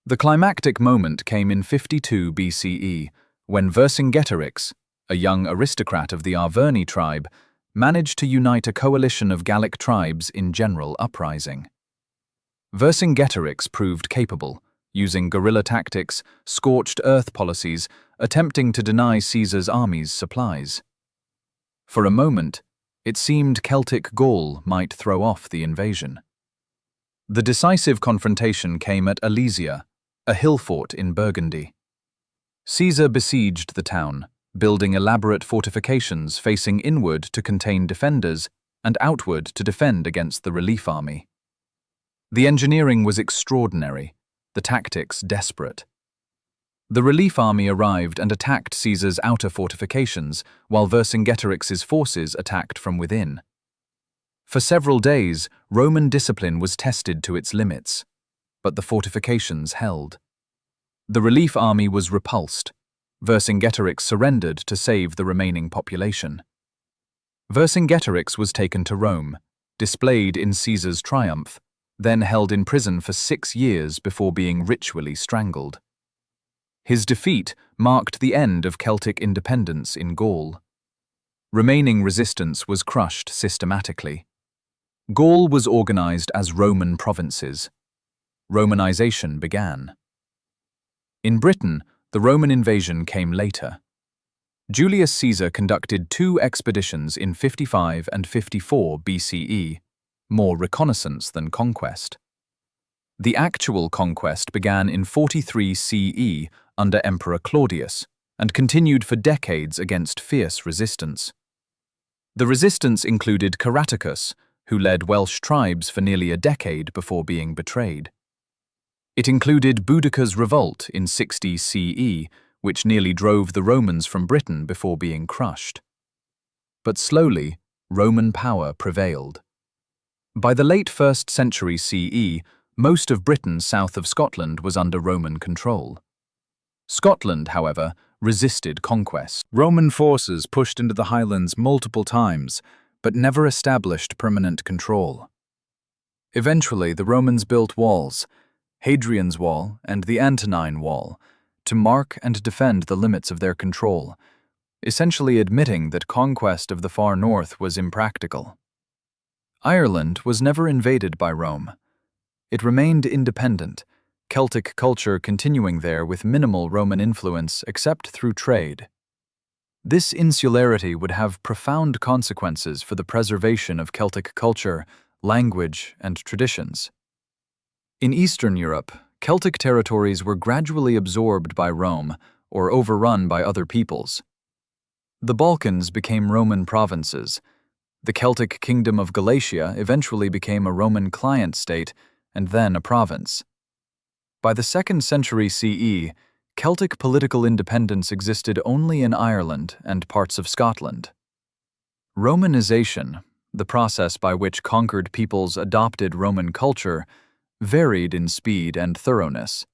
The climactic moment came in 52 BCE, when Vercingetorix, a young aristocrat of the Arverni tribe, managed to unite a coalition of Gallic tribes in general uprising. Vercingetorix proved capable, using guerrilla tactics, scorched earth policies, attempting to deny Caesar's armies supplies. For a moment, it seemed Celtic Gaul might throw off the invasion. The decisive confrontation came at Alesia, a hill fort in Burgundy. Caesar besieged the town, building elaborate fortifications facing inward to contain defenders and outward to defend against the relief army. The engineering was extraordinary, the tactics desperate. The relief army arrived and attacked Caesar's outer fortifications, while Vercingetorix's forces attacked from within. For several days, Roman discipline was tested to its limits, but the fortifications held. The relief army was repulsed. Vercingetorix surrendered to save the remaining population. Vercingetorix was taken to Rome, displayed in Caesar's triumph, then held in prison for 6 years before being ritually strangled. His defeat marked the end of Celtic independence in Gaul. Remaining resistance was crushed systematically. Gaul was organized as Roman provinces. Romanization began. In Britain, the Roman invasion came later. Julius Caesar conducted 2 expeditions in 55 and 54 BCE, more reconnaissance than conquest. The actual conquest began in 43 CE under Emperor Claudius and continued for decades against fierce resistance. The resistance included Caraticus, who led Welsh tribes for nearly a decade before being betrayed. It included Boudicca's revolt in 60 CE, which nearly drove the Romans from Britain before being crushed. But slowly, Roman power prevailed. By the late 1st century CE, most of Britain south of Scotland was under Roman control. Scotland, however, resisted conquest. Roman forces pushed into the Highlands multiple times, but never established permanent control. Eventually, the Romans built walls, Hadrian's Wall and the Antonine Wall, to mark and defend the limits of their control, essentially admitting that conquest of the far north was impractical. Ireland was never invaded by Rome. It remained independent, Celtic culture continuing there with minimal Roman influence except through trade. This insularity would have profound consequences for the preservation of Celtic culture, language, and traditions. In Eastern Europe, Celtic territories were gradually absorbed by Rome or overrun by other peoples. The Balkans became Roman provinces. The Celtic kingdom of Galatia eventually became a Roman client state and then a province. By the 2nd century CE, Celtic political independence existed only in Ireland and parts of Scotland. Romanization, the process by which conquered peoples adopted Roman culture, varied in speed and thoroughness.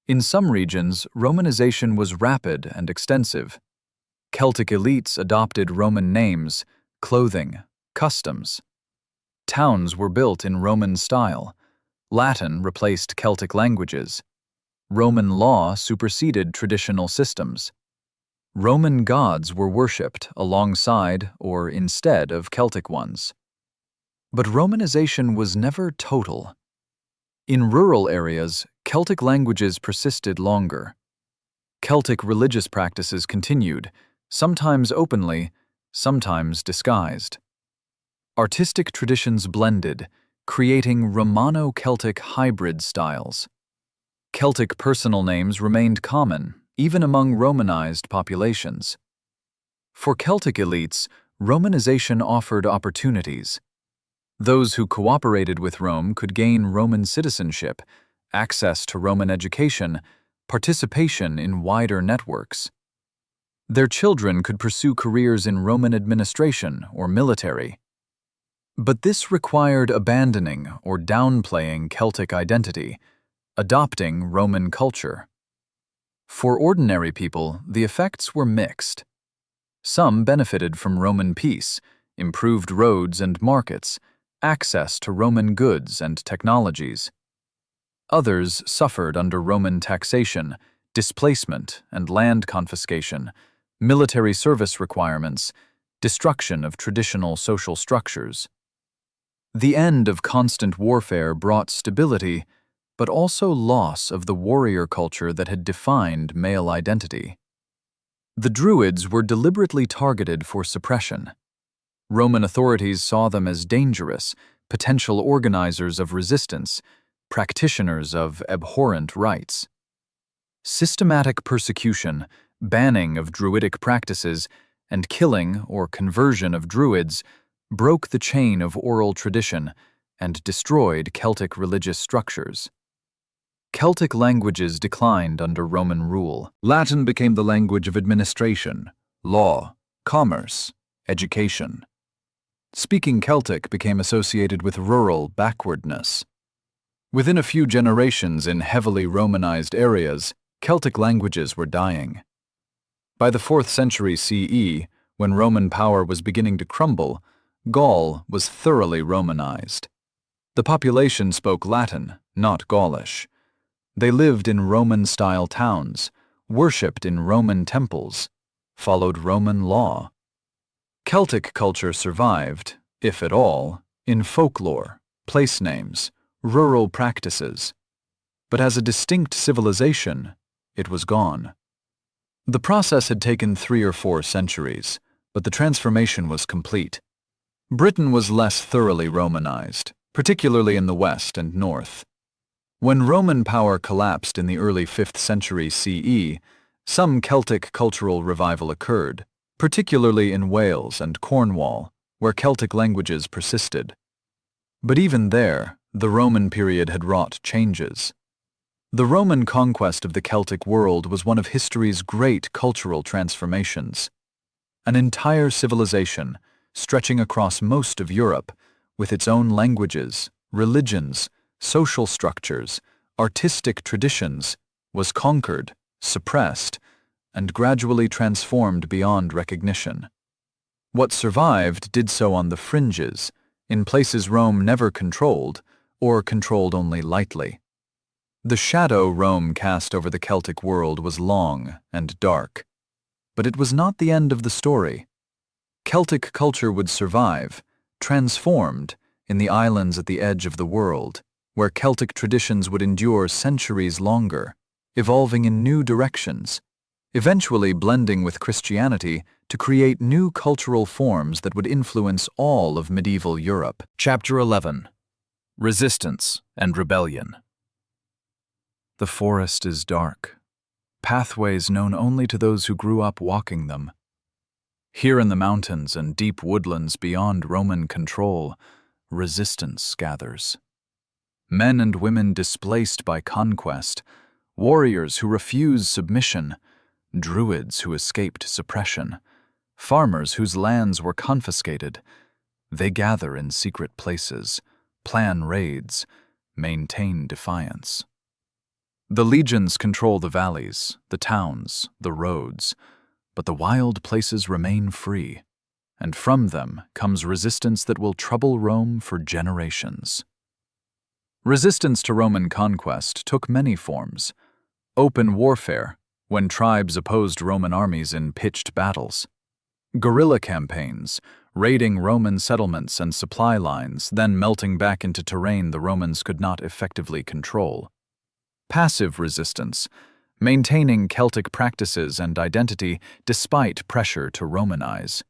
In some regions, Romanization was rapid and extensive. Celtic elites adopted Roman names, clothing, customs. Towns were built in Roman style. Latin replaced Celtic languages. Roman law superseded traditional systems. Roman gods were worshipped alongside or instead of Celtic ones. But Romanization was never total. In rural areas, Celtic languages persisted longer. Celtic religious practices continued, sometimes openly, sometimes disguised. Artistic traditions blended, creating Romano-Celtic hybrid styles. Celtic personal names remained common, even among Romanized populations. For Celtic elites, Romanization offered opportunities. Those who cooperated with Rome could gain Roman citizenship, access to Roman education, participation in wider networks. Their children could pursue careers in Roman administration or military. But this required abandoning or downplaying Celtic identity, adopting Roman culture. For ordinary people, the effects were mixed. Some benefited from Roman peace, improved roads and markets, access to Roman goods and technologies. Others suffered under Roman taxation, displacement and land confiscation, military service requirements, destruction of traditional social structures. The end of constant warfare brought stability, but also loss of the warrior culture that had defined male identity. The Druids were deliberately targeted for suppression. Roman authorities saw them as dangerous, potential organizers of resistance, practitioners of abhorrent rites. Systematic persecution, banning of Druidic practices, and killing or conversion of Druids broke the chain of oral tradition and destroyed Celtic religious structures. Celtic languages declined under Roman rule. Latin became the language of administration, law, commerce, education. Speaking Celtic became associated with rural backwardness. Within a few generations in heavily Romanized areas, Celtic languages were dying. By the 4th century CE, when Roman power was beginning to crumble, Gaul was thoroughly Romanized. The population spoke Latin, not Gaulish. They lived in Roman-style towns, worshipped in Roman temples, followed Roman law. Celtic culture survived, if at all, in folklore, place names, rural practices. But as a distinct civilization, it was gone. The process had taken 3 or 4 centuries, but the transformation was complete. Britain was less thoroughly Romanized, particularly in the west and north. When Roman power collapsed in the early 5th century CE, some Celtic cultural revival occurred, particularly in Wales and Cornwall, where Celtic languages persisted. But even there, the Roman period had wrought changes. The Roman conquest of the Celtic world was one of history's great cultural transformations. An entire civilization, stretching across most of Europe, with its own languages, religions, social structures, artistic traditions, was conquered, suppressed, and gradually transformed beyond recognition. What survived did so on the fringes, in places Rome never controlled, or controlled only lightly. The shadow Rome cast over the Celtic world was long and dark. But it was not the end of the story. Celtic culture would survive, transformed, in the islands at the edge of the world, where Celtic traditions would endure centuries longer, evolving in new directions, eventually blending with Christianity to create new cultural forms that would influence all of medieval Europe. Chapter 11. Resistance and Rebellion. The forest is dark, pathways known only to those who grew up walking them. Here in the mountains and deep woodlands beyond Roman control, resistance gathers. Men and women displaced by conquest, warriors who refuse submission, Druids who escaped suppression, farmers whose lands were confiscated. They gather in secret places, plan raids, maintain defiance. The legions control the valleys, the towns, the roads, but the wild places remain free, and from them comes resistance that will trouble Rome for generations. Resistance to Roman conquest took many forms. Open warfare, when tribes opposed Roman armies in pitched battles. Guerrilla campaigns, raiding Roman settlements and supply lines, then melting back into terrain the Romans could not effectively control. Passive resistance, maintaining Celtic practices and identity despite pressure to Romanize.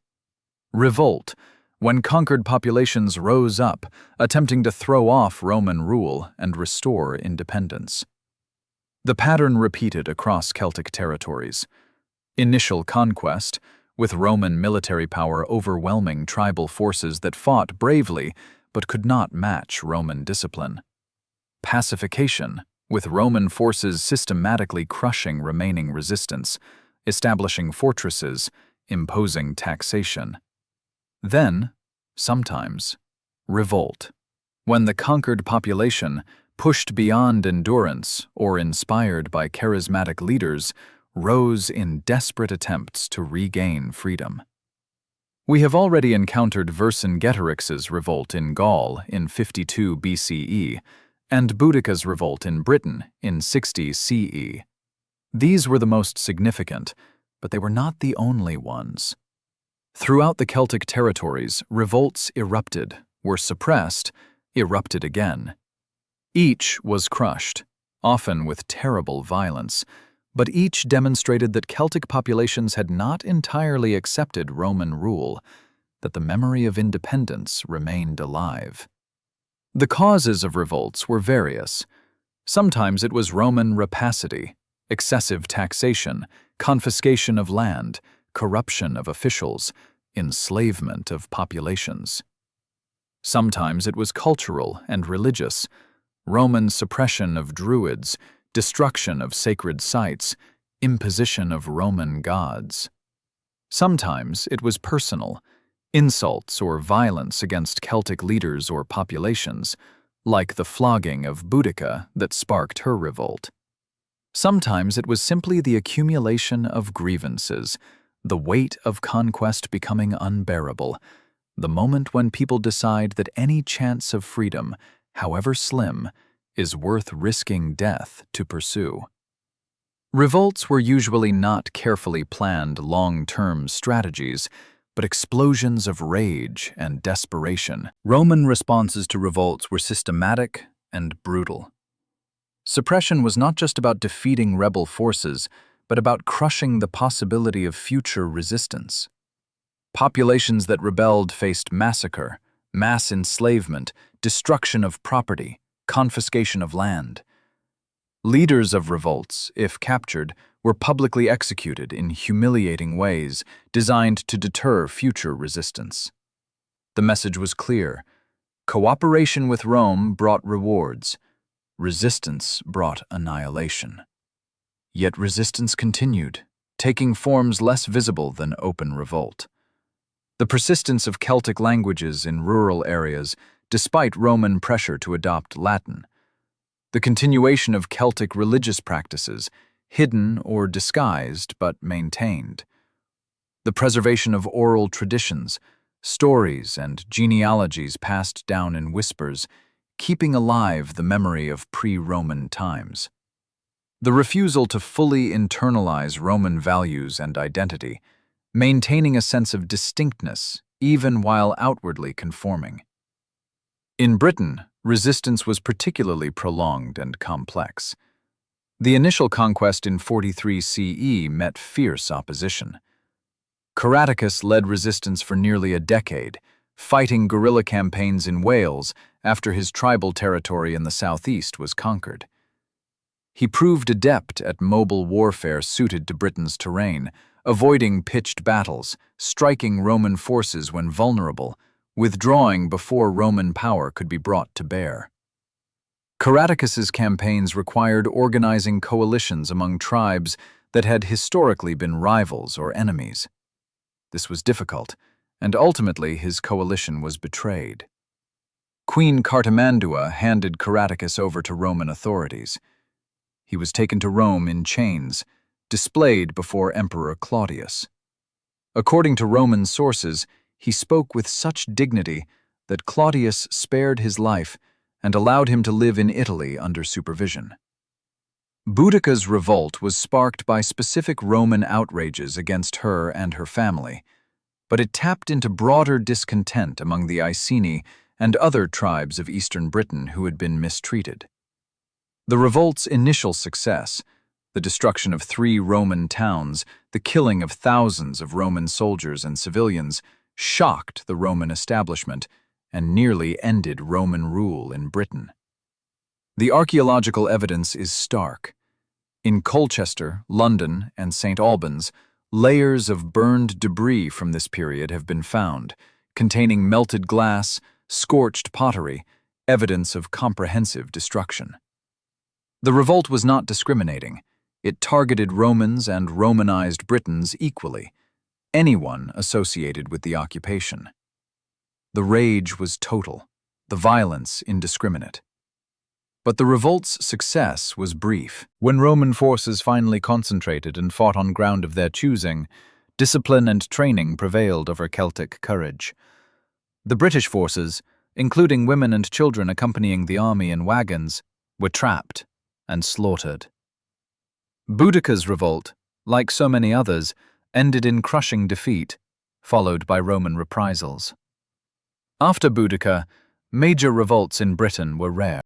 Revolt, when conquered populations rose up, attempting to throw off Roman rule and restore independence. The pattern repeated across Celtic territories. Initial conquest, with Roman military power overwhelming tribal forces that fought bravely but could not match Roman discipline. Pacification, with Roman forces systematically crushing remaining resistance, establishing fortresses, imposing taxation. Then, sometimes, revolt, when the conquered population, pushed beyond endurance or inspired by charismatic leaders, rose in desperate attempts to regain freedom. We have already encountered Vercingetorix's revolt in Gaul in 52 BCE and Boudicca's revolt in Britain in 60 CE. These were the most significant, but they were not the only ones. Throughout the Celtic territories, revolts erupted, were suppressed, erupted again. Each was crushed, often with terrible violence, but each demonstrated that Celtic populations had not entirely accepted Roman rule, that the memory of independence remained alive. The causes of revolts were various. Sometimes it was Roman rapacity, excessive taxation, confiscation of land, corruption of officials, enslavement of populations. Sometimes it was cultural and religious, Roman suppression of Druids, destruction of sacred sites, imposition of Roman gods. Sometimes it was personal, insults or violence against Celtic leaders or populations, like the flogging of Boudicca that sparked her revolt. Sometimes it was simply the accumulation of grievances, the weight of conquest becoming unbearable, the moment when people decide that any chance of freedom, however slim, is worth risking death to pursue. Revolts were usually not carefully planned long-term strategies, but explosions of rage and desperation. Roman responses to revolts were systematic and brutal. Suppression was not just about defeating rebel forces, but about crushing the possibility of future resistance. Populations that rebelled faced massacre, mass enslavement, destruction of property, confiscation of land. Leaders of revolts, if captured, were publicly executed in humiliating ways designed to deter future resistance. The message was clear. Cooperation with Rome brought rewards. Resistance brought annihilation. Yet resistance continued, taking forms less visible than open revolt. The persistence of Celtic languages in rural areas, despite Roman pressure to adopt Latin. The continuation of Celtic religious practices, hidden or disguised but maintained. The preservation of oral traditions, stories and genealogies passed down in whispers, keeping alive the memory of pre-Roman times. The refusal to fully internalize Roman values and identity, maintaining a sense of distinctness even while outwardly conforming. In Britain, resistance was particularly prolonged and complex. The initial conquest in 43 CE met fierce opposition. Caratacus led resistance for nearly a decade, fighting guerrilla campaigns in Wales after his tribal territory in the southeast was conquered. He proved adept at mobile warfare suited to Britain's terrain, avoiding pitched battles, striking Roman forces when vulnerable, withdrawing before Roman power could be brought to bear. Caratacus's campaigns required organizing coalitions among tribes that had historically been rivals or enemies. This was difficult, and ultimately his coalition was betrayed. Queen Cartimandua handed Caratacus over to Roman authorities. He was taken to Rome in chains, displayed before Emperor Claudius. According to Roman sources, he spoke with such dignity that Claudius spared his life and allowed him to live in Italy under supervision. Boudicca's revolt was sparked by specific Roman outrages against her and her family, but it tapped into broader discontent among the Iceni and other tribes of eastern Britain who had been mistreated. The revolt's initial success, the destruction of 3 Roman towns, the killing of thousands of Roman soldiers and civilians, shocked the Roman establishment and nearly ended Roman rule in Britain. The archaeological evidence is stark. In Colchester, London, and St. Albans, layers of burned debris from this period have been found, containing melted glass, scorched pottery, evidence of comprehensive destruction. The revolt was not discriminating. It targeted Romans and Romanized Britons equally, anyone associated with the occupation. The rage was total, the violence indiscriminate. But the revolt's success was brief. When Roman forces finally concentrated and fought on ground of their choosing, discipline and training prevailed over Celtic courage. The British forces, including women and children accompanying the army in wagons, were trapped and slaughtered. Boudicca's revolt, like so many others, ended in crushing defeat, followed by Roman reprisals. After Boudicca, major revolts in Britain were rare.